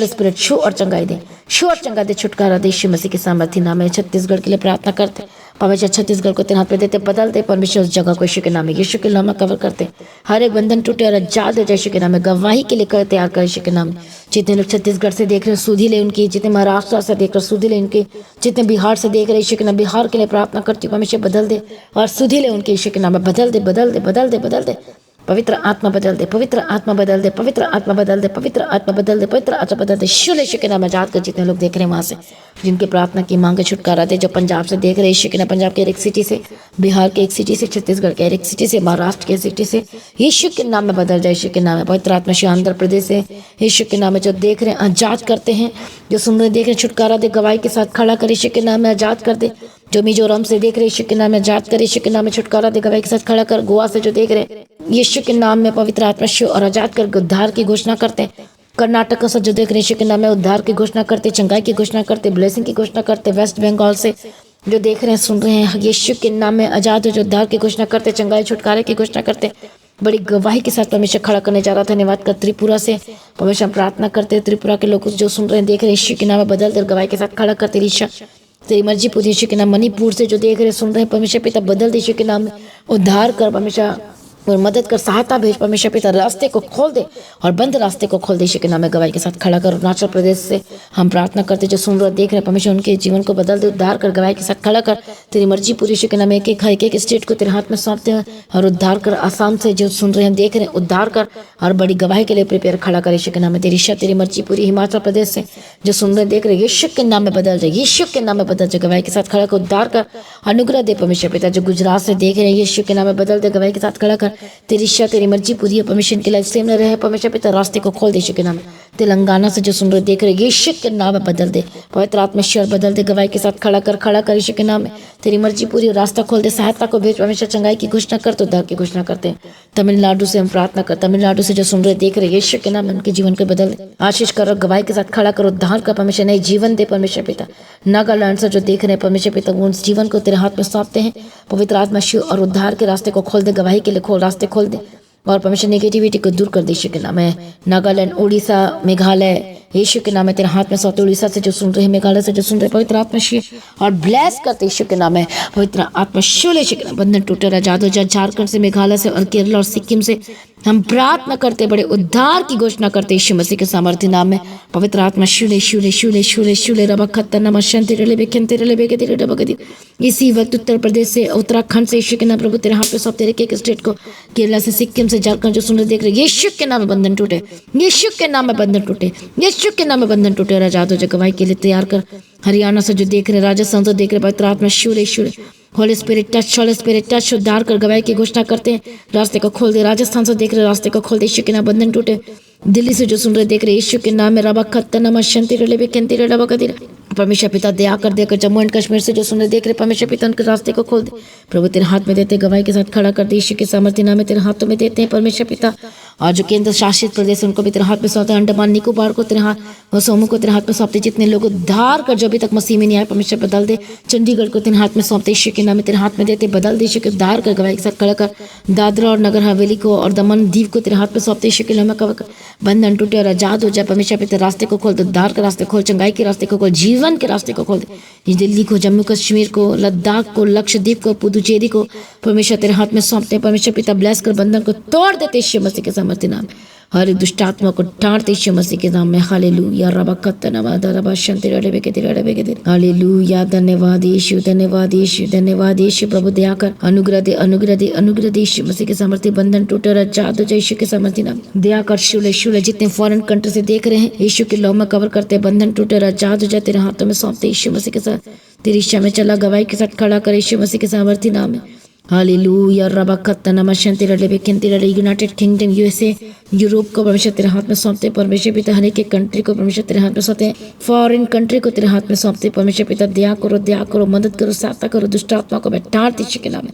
स्पिरिट छू और चंगाई दे, छू और चंगा दे, छुटकारा दे यीशु मसीह के सामर्थ्य नाम में। छत्तीसगढ़ के लिए प्रार्थना करते परमेश्वर, छत्तीसगढ़ को तेरे हाथ पे देते, बदल दे परमेश्वर उस जगह को यीशु के नाम में। यीशु के नाम में कवर करते, हर एक बंधन टूटे और आजाद हो जाए यीशु के नाम में। गवाही के लिए कर तैयार कर यीशु के नाम में। जितने लोग छत्तीसगढ़ से देख रहे हैं सुधी ले उनकी, जितने महाराष्ट्र से देख रहे सुधी ले उनकी, जितने बिहार से देख रहे यीशु के नाम, बिहार के लिए प्रार्थना करती हूँ परमेश्वर बदल दे और सुधी ले उनके यीशु के नाम में। बदल दे, बदल दे, बदल दे, बदल दे। पवित्र आत्मा बदल दे, पवित्र आत्मा बदल दे, पवित्र आत्मा बदल दे, पवित्र आत्मा बदल दे, पवित्र आत्मा बदल दे। यीशु के नाम में आजाद कर। जितने लोग देख रहे हैं वहाँ से, जिनकी प्रार्थना की मांग छुटकारा दे, जो पंजाब से देख रहे यीशु के नाम, पंजाब के एक सिटी से, बिहार के एक सिटी से, छत्तीसगढ़ के एक सिटी से, महाराष्ट्र के सिटी से, यीशु के नाम में बदल जाए। यीशु के नाम में पवित्र आत्मा से आंध्र प्रदेश से यीशु के नाम में जो देख रहे हैं आजाद करते हैं, जो सुन रहे देख रहे छुटकारा दे, गवाही के साथ खड़ा कर यीशु के नाम में आजाद कर दे। जो मिजोरम से देख रहे यीशु के नाम में आजाद कर, यीशु के नाम में छुटकारा दे, गवाही के साथ खड़ा कर। गोवा से जो देख रहे यीशु के नाम में पवित्र आत्मा से और आजाद कर उद्धार की घोषणा करते हैं। कर्नाटक से जो देख रहे यीशु के नाम में उद्धार की घोषणा करते, चंगाई की घोषणा करते, ब्लेसिंग की घोषणा करते। वेस्ट बंगाल से जो देख रहे हैं सुन रहे हैं, यीशु के नाम में आजाद हो, जो उद्धार की घोषणा करते, चंगाई छुटकारे की घोषणा करते, बड़ी गवाही के साथ परमेश्वर खड़ा करने जा रहा था। धन्यवाद कर। त्रिपुरा से परमेश्वर प्रार्थना करते, त्रिपुरा के लोग जो सुन रहे हैं देख रहे यीशु के नाम में बदल दे, गवाही के साथ खड़ा करते। ईशा तेरी मर्जी पूरी यीशु के नाम। मणिपुर से जो देख रहे सुन रहे हैं परमेश्वर पिता बदल दे यीशु के नाम में, उद्धार कर परमेश्वर। और मदद कर, सहायता भेज परमेश्वर पिता, रास्ते को खोल दे और बंद रास्ते को खोल दे। यीशु के नाम में गवाही के साथ खड़ा कर। अरुणाचल प्रदेश से हम प्रार्थना करते जो सुन रहे देख रहे परमेश्वर, उनके जीवन को बदल दे, उद्धार कर, गवाही के साथ खड़ा कर। तेरी मर्जी पूरी यीशु के नाम में एक एक स्टेट को तेरे हाथ में सौंपते हैं और उद्धार कर। आसाम से जो सुन रहे हैं देख रहे हैं, उद्धार कर और बड़ी गवाही के लिए प्रिपेयर खड़ा कर यीशु के नाम में। तेरी इच्छा तेरी मर्जी पूरी। हिमाचल प्रदेश से जो सुन रहे देख रहे यीशु के नाम में बदल जाए, यीशु के नाम में बदल जाए, गवाही के साथ खड़ा कर, उद्धार कर, अनुग्रह दे परमेश्वर पिता। जो गुजरात से देख रहे हैं यीशु के नाम में बदल दे, गवाही के साथ खड़ा कर। तेरी इच्छा तेरी मर्जी पूरी है परमेश्वर के लाइफ सेम न रहे परमेश्वर पिता, रास्ते को खोल दे यीशु के नाम में। तेलंगाना से जो सुन रहे देख रहे यीशु के नाम में बदल दे, पवित्र आत्मेश्वर बदल दे, गवाही के साथ खड़ा कर यीशु के नाम में। तेरी मर्जी पूरी, रास्ता खोल दे, सहायता को भेज परमेश्वर, चंगाई की घोषणा कर तो उद्धार की घोषणा करते हैं। तमिलनाडु से हम प्रार्थना कर, तमिलनाडु से जो सुन रहे देख रहे यीशु के नाम में उनके जीवन को बदल दे, आशीष कर, गवाही के साथ खड़ा कर, उद्धार कर परमेश्वर, नए जीवन दे परमेश्वर पिता। नागालैंड से जो देख रहे हैं परमेश्वर पिता, वो उस जीवन को तेरे हाथ में सौंपते हैं पवित्र आत्मा शिव, और उद्धार के रास्ते को खोल दे, गवाही के लिए खोल रास्ते खोल दे और परमेश्वर नेगेटिविटी को दूर कर दे यीशु के नाम है। नागालैंड, उड़ीसा, मेघालय यीशु के नाम है तेरे हाथ में सौंपते। उड़ीसा से जो सुन रहे हैं, मेघालय से जो सुन रहे पवित्र आत्मा शिव और ब्लेस करते यीशु के नाम है। पवित्र आत्मा शिव यीशु के नाम बंधन टूटे, आजाद हो जा। झारखंड से, मेघालय से और केरल और सिक्किम से हम प्रार्थना करते, बड़े उद्धार की घोषणा करते यीशु मसीह के सामर्थ्य नाम में। पवित्र आत्मा शिव शिव शिव शिव शिव रबा खत्ता मशंते रले बेखंते रले बेके तेरे डबगदी। इसी वक्त उत्तर प्रदेश से, उत्तराखंड से यीशु के नाम प्रभु तेरे हाथ में सौंपते, एक स्टेट को, केरला से, सिक्किम से, झारखंड जो सुन रहे देख रहे यीशु के नाम में बंधन टूटे, यीशु के नाम में बंधन टूटे, यीशु के नाम में बंधन टूटे। आजाद हो जा, गवाही के लिए तैयार कर। हरियाणा से जो देख रहे, राजस्थान से देख रहे पवित्र आत्मा शिव शिव होली स्पिरिट टच, उद्धार कर, गवाही की घोषणा करते हैं, रास्ते को खोल दे। राजस्थान से देख रहे रास्ते को खोल दे, यीशु के नाम बंधन टूटे। दिल्ली से जो सुन रहे देख रहे यीशु के नाम में रबा खत्ता नमशंती रले बेकेंती रले बगदी। परमेश्वर पिता दया कर देकर, जम्मू एंड कश्मीर से जो सुन रहे देख रहे परमेश्वर पिता, उनके रास्ते को खोल दे प्रभु, तेरे हाथ में देते, गवाही के साथ खड़ा कर दे, यीशु के सामर्थ्य नाम में तेरे हाथों में देते हैं परमेश्वर पिता। और जो केंद्र शासित प्रदेश उनको भी तेरे हाथ में सौंपते, अंडमान निकोबार को तेरे हाथ, समूह को तेरे हाथ में सौंपते, जितने लोग उद्धार कर जो अभी तक मसीह में नहीं आए परमेश्वर बदल दे। चंडीगढ़ को तेरे हाथ में सौंपते, यीशु के नाम में तेरे हाथ में देते, बदल दे यीशु के, उद्धार कर, गवाही के साथ खड़ा कर। दादरा और नगर हवेली को और दमन दीव को तेरे हाथ में सौंपते, यीशु के नाम में बंधन टूटे और आजाद हो जाए परमेश्वर पिता। रास्ते को खोल दे, उद्धार के रास्ते खोल, चंगाई के रास्ते को खोल, जीवन के रास्ते को खोल दे। दिल्ली को, जम्मू कश्मीर को, लद्दाख को, लक्षद्वीप को, पुदुचेरी को परमेश्वर तेरे हाथ में सौंपते हैं परमेश्वर पिता। ब्लेस कर, बंधन को तोड़ देते यीशु मसीह के सामर्थ्य नाम, हर एक दुष्ट आत्मा को डांटते यीशु मसीह के नाम में। हालेलुया रबा कत्तनवाद रबा शंति रबे के तेरे रबे के तेरे। हालेलुया, धन्यवाद यीशु, धन्यवाद यीशु, धन्यवाद यीशु। प्रभु दया कर, अनुग्रह दे, अनुग्रह दे, अनुग्रह दे यीशु मसीह के सामर्थ्य। बंधन टूटे और आजाद हो जाए यीशु के सामर्थ्य नाम। दया कर, शूले शूले जितने फॉरेन कंट्री से देख रहे हैं यीशु के लौ में कवर करते, बंधन टूटे और आजाद हो जाए, तेरे हाथों में सौंपते यीशु मसीह के साथ। तेरी इच्छा में चला, गवाही के साथ खड़ा कर यीशु मसीह के सामर्थ्य नाम में। हालेलुया रबा खत्ता मशंति रले बेकेंती रले। यूनाइटेड किंगडम, यूएसए, यूरोप को परमेश्वर तेरे हाथ में सौंपते परमेश्वर पिता। हर एक कंट्री को परमेश्वर तेरे हाथ में सौंपते, फॉरेन कंट्री को तेरे हाथ में सौंपते परमेश्वर पिता। दया करो, मदद करो, सहायता करो, दुष्ट आत्मा को बैठाते यीशु के नाम में।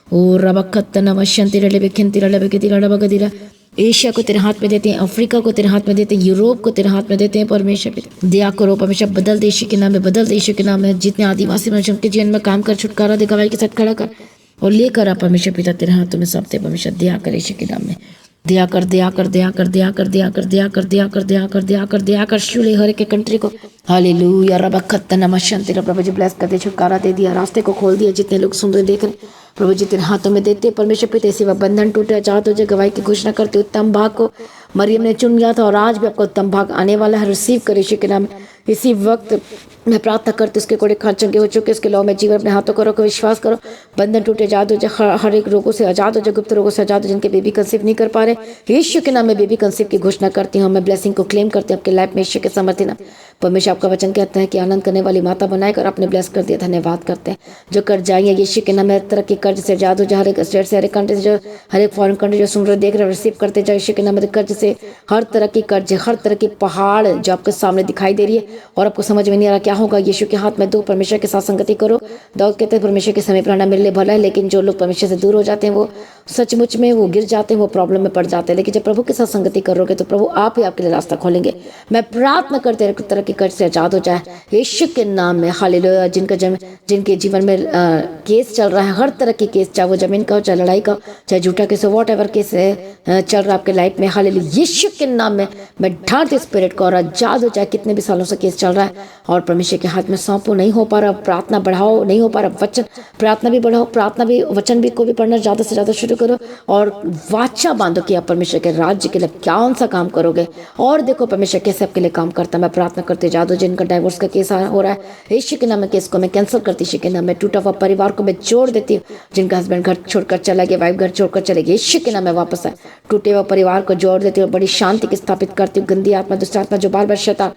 ओ रबा खत्ता मशंति रले बेकेंती रले बेकेंती रले बगदीरा। एशिया को तेरे हाथ में देते हैं, अफ्रीका को तेरे हाथ में देते हैं, यूरोप को तेरे हाथ में देते हैं परमेश्वर पिता। दया करो परमेश्वर, बदल दे यीशु के नाम में, बदल दे यीशु के नाम में। जितने आदिवासी मनुष्य उनके जीवन में काम कर, छुटकारा दे, गवाही के साथ खड़ा कर और लेकर आ परमेश्वर पिता, तेरे हाथों में सौंपते परमेश्वर। दया कर यीशु के नाम में, दया कर, दया कर, दया कर, दया कर, दया कर, दया कर, दया कर, दया कर, दया कर, दया कर, शूले हर एक कंट्री को। हालेलुया रबा खत्ता नमशंति। प्रभु जी ब्लेस कर दे, छुटकारा दे दिया, रास्ते को खोल दिया। जितने लोग सुन रहे देख रहे प्रभु जी तेरे हाथों में देते परमेश्वर पिता। इसी वक्त बंधन टूटे, आजाद हो जाए, गवाही की घोषणा करते। उत्तम भाग को मरियम ने चुन लिया था और आज भी आपका उत्तम भाग आने वाला है। रिसीव करे यीशु के नाम। इसी वक्त मैं प्रार्थना करती, उसके कोड़े खाचंगे हो चुके, उसके लौ में जीवन अपने हाथों को रखो, विश्वास करो, बंधन टूटे, आजाद हो जाए, हर एक रोगों से आजाद हो जाए, गुप्त रोगों से आजाद हो, जिनके बेबी कंसीव नहीं कर पा रहे यीशु के नाम में बेबी कंसीव की घोषणा करती हूँ। मैं ब्लेसिंग को क्लेम करती हूँ आपके लाइफ में यीशु के सामर्थ्य नाम। परमेश्वर आपका वचन कहता है कि आनंद करने वाली माता बनाएकर आपने ब्लेस कर दिया, धन्यवाद करते हैं। जो कर्ज जाएंगे यीशु के नाम में, हर तरह की कर्ज से आजाद हो जाए, हर एक स्टेट से, हर एक कंट्री से, जो हर एक फॉरेन कंट्री जो सुन रहे देख रहे रिसीव करते जाए यीशु के नाम में। कर्ज से, हर तरह की कर्ज, हर तरह की पहाड़ जो आपके सामने दिखाई दे रही है और आपको समझ में नहीं आ रहा क्या होगा, यीशु के हाथ में दो, परमेश्वर के साथ संगति करो। दाऊद कहते हैं परमेश्वर के समय रहना मेरे लिए भला है, लेकिन जो लोग परमेश्वर से दूर हो जाते हैं वो सचमुच में वो गिर जाते हैं, वो प्रॉब्लम में पड़ जाते हैं। लेकिन जब प्रभु के साथ संगति करोगे तो प्रभु आप ही आपके लिए रास्ता खोलेंगे। मैं प्रार्थना करते हर तरह की कर्ज से आजाद हो जाए यीशु के नाम में। हालेलुया। जिनके जीवन में केस चल रहा है, हर तरह की केस, चाहे वो जमीन का हो, चाहे लड़ाई का हो, चाहे झूठा केस हो, वॉट एवर केस चल रहा है आपके लाइफ में, हालेलुया, यीशु के नाम में मैं ढांढती स्पिरिट को और आजाद हो जाए। कितने भी सालों से केस चल रहा है और परमेश्वर के हाथ में सौंपो, नहीं हो पा रहा, प्रार्थना बढ़ाओ, नहीं हो पा रहा, वचन प्रार्थना भी बढ़ाओ, प्रार्थना भी वचन भी को भी पढ़ना ज़्यादा से ज़्यादा शुरू करो और वाचा बांधो कि आप परमेश्वर के राज्य के लिए कौन सा काम करोगे। और देखो परमेश्वर कैसे आपके लिए काम करता है। मैं प्रार्थना करते जादू जिनका डाइवोर्स का केस हो रहा है, यीशु के नाम में केस को मैं कैंसिल करती, यीशु के नाम में टूटा हुआ परिवार को मैं जोड़ देती हूँ। जिनका हस्बैंड घर छोड़कर चला गया, वाइफ घर छोड़कर चले गए, यीशु के नाम में वापस आए, टूटे हुए परिवार को जोड़ देती हूँ, बड़ी शांति की स्थापित करती हूँ। गंदी आत्मा, दुष्ट आत्मा जो बार बार शैतान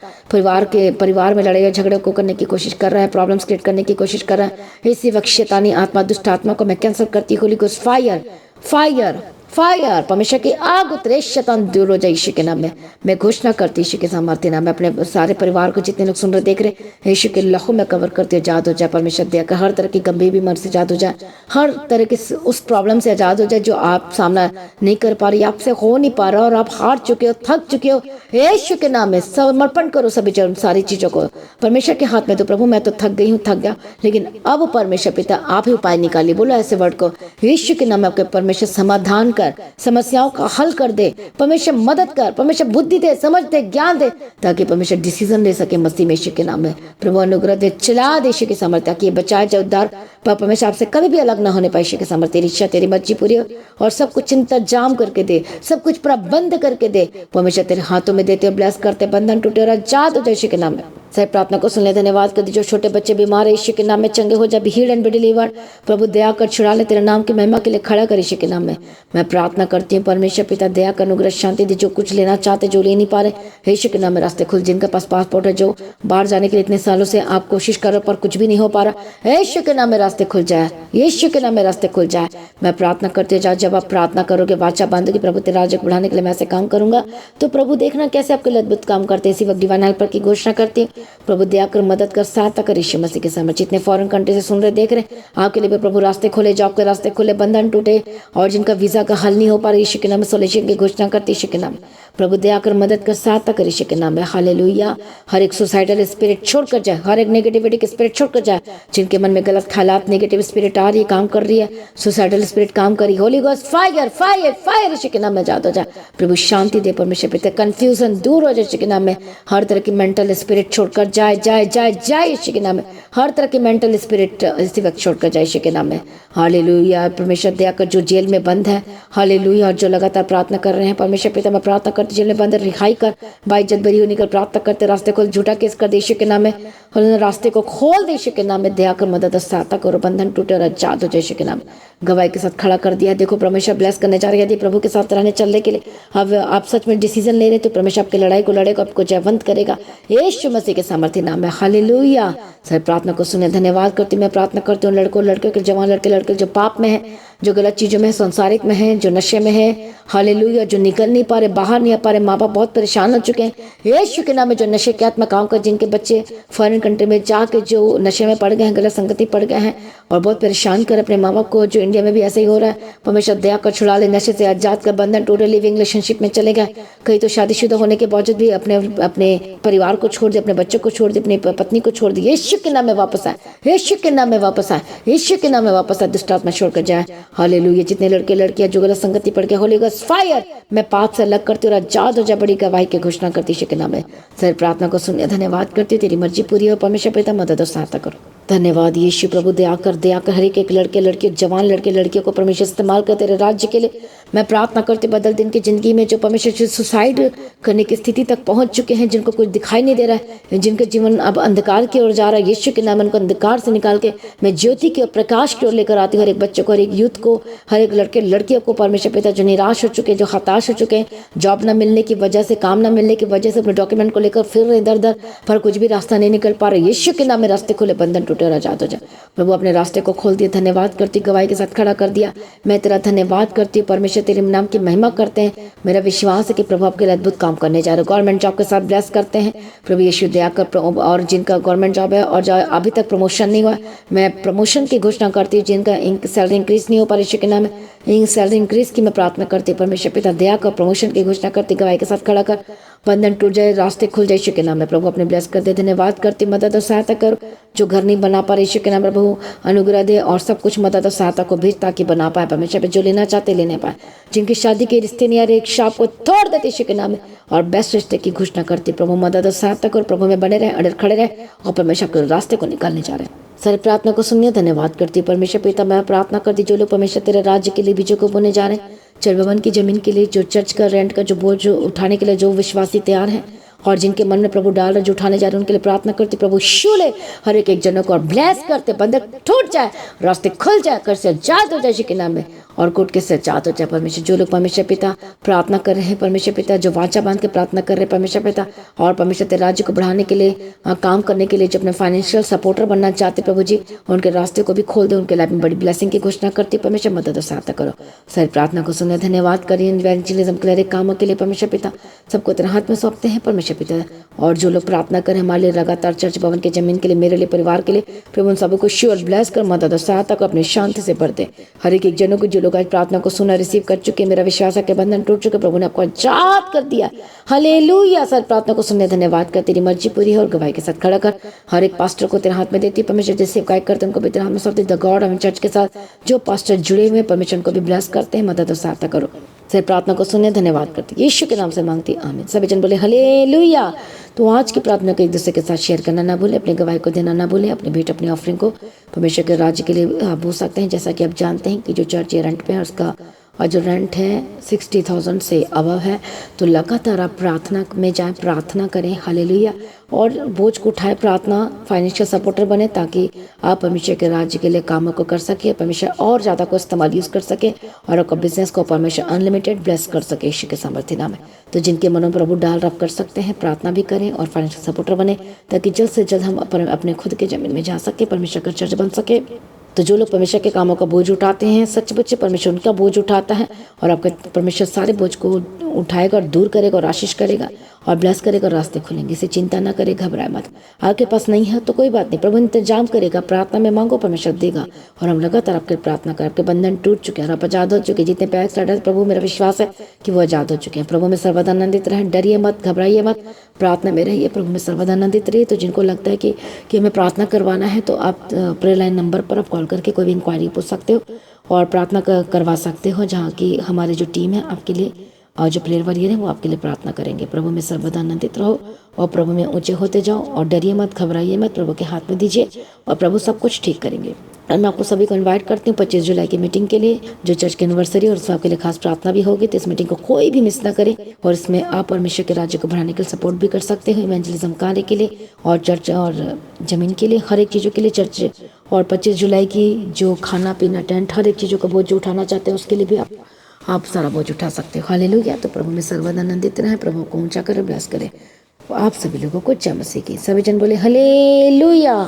परिवार में लड़ाई झगड़े को करने की कोशिश कर रहा है, प्रॉब्लम्स क्रिएट करने की कोशिश कर रहा है, इसी वक्त शैतानी आत्मा, दुष्ट आत्मा को मैं कैंसिल करती हूँ। Holi ghost fire, fire, fire, परमेश्वर की आग उतरे, शैतान दूर हो जाए यीशु के नाम में। मैं घोषणा करती यीशु के सामर्थ्य नाम में अपने सारे परिवार को, जितने लोग सुन रहे देख रहे, यीशु के लहू में कवर करते आजाद हो जाए। परमेश्वर दया कर हर तरह की गंभीर बीमारी से आजाद हो जाए, हर तरह की उस प्रॉब्लम से आजाद हो जाए जो आप सामना नहीं कर पा रही, आपसे हो नहीं पा रहा और आप हार चुके हो, थक चुके हो। यीशु के नाम में समर्पण करो सभी सारी चीजों को परमेश्वर के हाथ में। तो प्रभु मैं तो थक गई हूँ, थक गया, लेकिन अब परमेश्वर पिता आप ही उपाय निकालिए। बोलो ऐसे वर्ड को, यीशु के नाम में आपके परमेश्वर समाधान कर, समस्याओं का हल कर दे, परमेश्वर मदद कर, परमेश्वर बुद्धि दे, समझ दे, ज्ञान दे, ताकि परमेश्वर डिसीजन ले सके मसीह में यीशु के नाम में। प्रभु अनुग्रह दे, चला दे यीशु के सामर्थ्य कि ये बचाए जाए, उद्धार परमेश्वर आपसे कभी भी अलग ना होने पाए यीशु के सामर्थ्य। तेरी इच्छा, तेरी मर्जी पूरी हो और सब कुछ इंतजाम करके दे, सब कुछ प्रबंध करके दे। परमेश्वर तेरे हाथों में देते, ब्लेस करते, बंधन टूटे और आजाद हो जाए यीशु के नाम में। सही प्रार्थना को सुनने धन्यवाद कर दी। जो छोटे बच्चे बीमार है यीशु के नाम में चंगे हो जाए, be healed and be delivered. प्रभु दया कर छुड़ा ले, तेरे नाम की महिमा के लिए खड़ा कर यीशु के नाम में। मैं प्रार्थना करती हूँ परमेश्वर पिता दया कर, अनुग्रह, शांति दी। जो कुछ लेना चाहते, जो ले नहीं पा रहे, यीशु के नाम में रास्ते खुल। जिनके पास पासपोर्ट है, जो बाहर जाने के लिए इतने सालों से आप कोशिश कर रहे हो पर कुछ भी नहीं हो पा रहा, यीशु के नाम में रास्ते खुल जाए, यीशु के नाम में रास्ते खुल जाए। मैं प्रार्थना करते जाओ, जब आप प्रार्थना करोगे, वाचा बांधोगे प्रभु तेरा राज्य को बढ़ाने के लिए मैं ऐसे काम करूंगा, तो प्रभु देखना कैसे आपके लिए अद्भुत काम करते हैं। इसी वक्त डिवाइन हेल्पर की घोषणा करती हूँ। प्रभु दया कर, मदद कर, सहायता कर यीशु मसीह के सामने। जितने फॉरेन कंट्री से सुन रहे देख रहे, आपके लिए भी प्रभु रास्ते खोले, जॉब के रास्ते खोले, बंधन टूटे, और जिनका वीजा का हल नहीं हो पा रहा यीशु के नाम में सोल्यूशन की घोषणा करती यीशु के नाम। प्रभु दया कर, मदद कर, सहायता कर यीशु के नाम में। हालेलुया। हर एक सुसाइडल स्पिरिट छोड़कर जाए, हर एक नेगेटिविटी के स्पिरिट छोड़कर जाए। जिनके मन में गलत ख्यालात, नेगेटिव स्पिरिट आ रही है, काम कर रही है, सुसाइडल स्पिरिट काम कर रही, holy ghost fire, fire, fire Yeshu के नाम में आजाद हो जाए। प्रभु शांति दे परमेश्वर पिता, कंफ्यूजन दूर हो जाए यीशु के नाम में। हर तरह की मेंटल स्पिरिट छोड़कर जाए, जाए, जाए, जाए यीशु के नाम में। हर तरह की मेंटल स्पिरिट इसी वक्त छोड़कर जाए यीशु के नाम में। हालेलुया। परमेश्वर दया कर, जो जेल में बंद है, हालेलुया, और जो लगातार प्रार्थना कर रहे हैं परमेश्वर पिता, मैं प्रार्थना करती जेल में बंद है, रिहाई कर, बाइज्जत बरी होने कर प्रार्थना करते, रास्ते खोल, झूठा केस कर दे यीशु के नाम में, रास्ते को खोल दे यीशु के नाम में। दया कर, मदद, सहायता करो, बंधन टूटे और आजाद हो जाए यीशु के नाम। गवाही के साथ खड़ा कर दिया। देखो परमेश्वर ब्लेस करने जा रही है। यदि प्रभु के साथ रहने चलने के लिए अब आप सच में डिसीजन ले रहे तो परमेश्वर आपकी लड़ाई को लड़ेगा, आपको जयवंत करेगा यीशु मसीह के सामर्थ्य नाम में। हालेलुया। सर प्रार्थना को सुने धन्यवाद करती हूँ। मैं प्रार्थना करती हूँ लड़कों, लड़कियों के, जवान लड़के, लड़के जो पाप में है, जो गलत चीजों में, संसारिक में है, जो नशे में है, हालेलुया, जो निकल नहीं पा रहे, बाहर नहीं आ पा रहे, माँ बाप बहुत परेशान हो चुके हैं यीशु के नाम में। जो नशे के आत्मा काम कर, जिनके बच्चे फॉरेन कंट्री में जाके जो नशे में पड़ गए हैं, गलत संगति पड़ गए हैं और बहुत परेशान कर अपने माँ बाप को, जो इंडिया में भी ऐसे ही हो रहा है, परमेश्वर दया कर छुड़ा ले, नशे से आजाद कर, बंधन टोटल लिविंग रिलेशनशिप में चले गए। कई तो शादीशुदा होने के बावजूद भी अपने परिवार को छोड़ दे, अपने बच्चों को छोड़ दे, अपनी पत्नी को छोड़ दे, यीशु के नाम में वापस आए, यीशु के नाम में वापस आए, यीशु के नाम में वापस आए, दुष्ट आत्मा छोड़कर जाए। हालेलुया। जितने लड़के लड़कियां जो गलत संगति पड़ गए, होली गोस्ट फायर, मैं पाप से अलग करती हूँ और आजाद हो जा, बड़ी गवाही की घोषणा करती यीशु के नाम में। सर प्रार्थना को सुनिए धन्यवाद करती हूँ। तेरी मर्जी पूरी हो परमेश्वर पिता, मदद और सहायता करो। धन्यवाद यीशु। प्रभु दया कर हर एक लड़के लड़के, जवान लड़के लड़कियों को परमेश्वर इस्तेमाल कर तेरे राज्य के लिए। मैं प्रार्थना करती बदल दिन की जिंदगी में जो परमेश्वर सुसाइड करने की स्थिति तक पहुंच चुके हैं, जिनको कुछ दिखाई नहीं दे रहा है, जिनका जीवन अब अंधकार की ओर जा रहा है, यीशु के नाम उनको अंधकार से निकाल के मैं ज्योति की ओर, प्रकाश की ओर लेकर आती हूँ। हर एक बच्चे को, हर एक यूथ को, हर एक लड़के लड़कियों को परमेश्वर पिता, जो निराश हो चुके हैं, जो हताश हो चुके हैं, जॉब न मिलने की वजह से, काम न मिलने की वजह से, अपने डॉक्यूमेंट को लेकर फिर रहे इधर उधर, पर कुछ भी रास्ता नहीं निकल पा रहे, यीशु के नाम में रास्ते खुले, बंधन टूटे और आजाद हो जाए। प्रभु अपने रास्ते को खोल दिया, धन्यवाद करती, गवाही के साथ खड़ा कर दिया। मैं तेरा धन्यवाद करती हूँ परमेश्वर, तेरे नाम की महिमा करते हैं। मेरा विश्वास है कि प्रभु आपके लिए अद्भुत काम करने जा रहे हो। गवर्नमेंट जॉब के साथ ब्लेस करते हैं प्रभु यीशु, दया कर। और जिनका गवर्नमेंट जॉब है और जो अभी तक प्रमोशन नहीं हुआ, मैं प्रमोशन की घोषणा करती हूँ। जिनका सैलरी इंक्रीज नहीं हो पा यीशु के नाम में, सैलरी इंक्रीज की मैं प्रार्थना करती हूँ परमेश्वर पिता, दया कर, प्रमोशन की घोषणा करती, गवाही के साथ खड़ा कर। बंधन टूट जाए, रास्ते खुल जाए। यीशु के नाम में प्रभु अपने ब्लेस कर दे। धन्यवाद करती, मदद और सहायता करो। जो घर नहीं बना पा रहे, यीशु के नाम में प्रभु अनुग्रह दे और सब कुछ मदद और सहायता को भेज ताकि बना पाए परमेश्वर पे। जो लेना चाहते लेने पाए, जिनकी शादी के रिश्ते नहीं आ रहे, एक शाप को तोड़ देते यीशु के नाम में और बेस्ट रिश्ते की घोषणा करती। प्रभु मदद और सहायता करो, प्रभु में बने रहे, अड़े खड़े रहे और परमेश्वर के रास्ते को निकालने जा रहे हैं। सारी प्रार्थना को सुनिए, धन्यवाद करती हूँ परमेश्वर पिता। मैं प्रार्थना करती जो लोग परमेश्वर तेरे राज्य के लिए बीजों को बोने जा रहे हैं, चर्च भवन की जमीन के लिए, जो चर्च का रेंट का जो बोझ उठाने के लिए जो विश्वासी तैयार हैं और जिनके मन में प्रभु डाल रहे जो उठाने जा रहे हैं, उनके लिए प्रार्थना करती प्रभु शूले हर एक जनों को और ब्लेस करते, बंधन टूट जाए, रास्ते खुल जाए, कर से आजाद हो जाए यीशु के नाम में और कोर्ट के से आजाद हो जाए परमेश्वर। जो लोग परमेश्वर पिता प्रार्थना कर रहे हैं परमेश्वर पिता, जो वाचा बांध के प्रार्थना कर रहे हैं परमेश्वर पिता और परमेश्वर तेरे राज्य को बढ़ाने के लिए काम करने के लिए, जो अपने फाइनेंशियल सपोर्टर बनना चाहते प्रभु जी, उनके रास्ते को भी खोल दे, उनके लाइफ में बड़ी ब्लेसिंग की घोषणा करती परमेश्वर। मदद और सहायता करो। सारी प्रार्थना को सुने, धन्यवाद करिए इवेंजलिज्म के कामों के लिए परमेश्वर पिता। सबको तेरे हाथ में सौंपते हैं परमेश्वर पिता। और जो लोग प्रार्थना करें हमारे लिए लगातार चर्च भवन के जमीन के लिए, मेरे लिए, परिवार के लिए, प्रभु उन सबको श्योर ब्लेस कर, मदद और सहायता को अपनी शांति से भर दे। हर एक जनों को, जो लोग आज प्रार्थना को सुना रिसीव कर चुके, मेरा विश्वास है कि बंधन टूट चुके, प्रभु ने आपको आजाद कर दिया। हालेलुया। सर प्रार्थना को सुनने धन्यवाद कर, तेरी मर्जी पूरी है और गवाही के साथ खड़ा कर। हर एक पास्टर को तेरे हाथ में देती परमेश्वर, जैसे गायक करते उनको भी तेरे हाथ में सौंपते। द गॉड ऑफ चर्च के साथ जो पास्टर जुड़े हुए परमेश्वर को भी ब्लेस करते हैं, मदद और सहायता करो। सर प्रार्थना को सुनने धन्यवाद करती, यीशु के नाम से मांगती, आमीन। सभी जन बोले हालेलुया। तो आज की प्रार्थना को एक दूसरे के साथ शेयर करना ना भूलें, अपने गवाही को देना ना भूलें, अपने भेंट अपनी ऑफरिंग को परमेश्वर के राज्य के लिए आप बोल सकते हैं। जैसा कि आप जानते हैं कि जो चर्च ये रेंट पे है उसका और जो रेंट है 60,000 से अबव है, तो लगातार आप प्रार्थना में जाएं, प्रार्थना करें, हालेलुया, और बोझ को उठाए, प्रार्थना फाइनेंशियल सपोर्टर बने ताकि आप परमेश्वर के राज्य के लिए कामों को कर सके, परमेश्वर और ज़्यादा को इस्तेमाल यूज़ कर सके और आपका बिजनेस को परमेश्वर अनलिमिटेड ब्लेस कर सके यीशु के सामर्थ्य नाम है। तो जिनके मनों प्रभु डाल रब कर सकते हैं, प्रार्थना भी करें और फाइनेंशियल सपोर्टर बने ताकि जल्द से जल्द हम अपने खुद के जमीन में जा सके, परमेश्वर का चर्च बन सके। तो जो लोग परमेश्वर के कामों का बोझ उठाते हैं, सच बच्चे परमेश्वर उनका बोझ उठाता है और आपका परमेश्वर सारे बोझ को उठाएगा और दूर करेगा और आशीष करेगा और ब्लेस करेगा और रास्ते खुलेंगे। इसे चिंता ना करे, घबराए मत। आपके पास नहीं है तो कोई बात नहीं, प्रभु इंतजाम करेगा। प्रार्थना में मांगो, परमेश्वर देगा। और हम लगातार आपके प्रार्थना करें। आपके बंधन टूट चुके हैं और आप आजाद हो चुके हैं। जितने पैर स्टार्ट, प्रभु मेरा विश्वास है कि वो आजाद हो चुके हैं। प्रभु में सर्वदा आनंदित रहें, डरिए मत, घबराइए मत, प्रार्थना में रहिए, प्रभु में सर्वदा आनंदित रहिए। तो जिनको लगता है कि हमें प्रार्थना करवाना है, तो आप प्रेयर लाइन नंबर पर आप कॉल करके कोई भी इंक्वायरी पूछ सकते हो और प्रार्थना करवा सकते हो, जहाँ की हमारी जो टीम है आपके लिए और जो प्रेयर वॉरियर है वो आपके लिए प्रार्थना करेंगे। प्रभु में सर्वदा आनंदित रहो और प्रभु में ऊंचे होते जाओ और डरिए मत, घबराइए मत, प्रभु के हाथ में दीजिए और प्रभु सब कुछ ठीक करेंगे। और मैं आपको सभी को इनवाइट करती हूँ 25 जुलाई की मीटिंग के लिए, जो चर्च की एनिवर्सरी और सबके लिए खास प्रार्थना भी होगी। तो इस मीटिंग को कोई भी मिस ना करे और इसमें आप परमेश्वर के राज्य को बढ़ाने के लिए सपोर्ट भी कर सकते हो, इवेंजलिज्म कार्य के लिए और चर्च और जमीन के लिए, हर एक चीज़ों के लिए चर्च। और 25 जुलाई की जो खाना पीना टेंट, हर एक चीज़ों का बोझ जो उठाना चाहते हैं उसके लिए भी आप सारा बोझ उठा सकते हो। हालेलुया। तो प्रभु में सर्वदा आनंदित रहें, प्रभु को ऊंचा करे, ब्लेस करे। आप सभी लोगों को जय मसीह की। सभी जन बोले हालेलुया।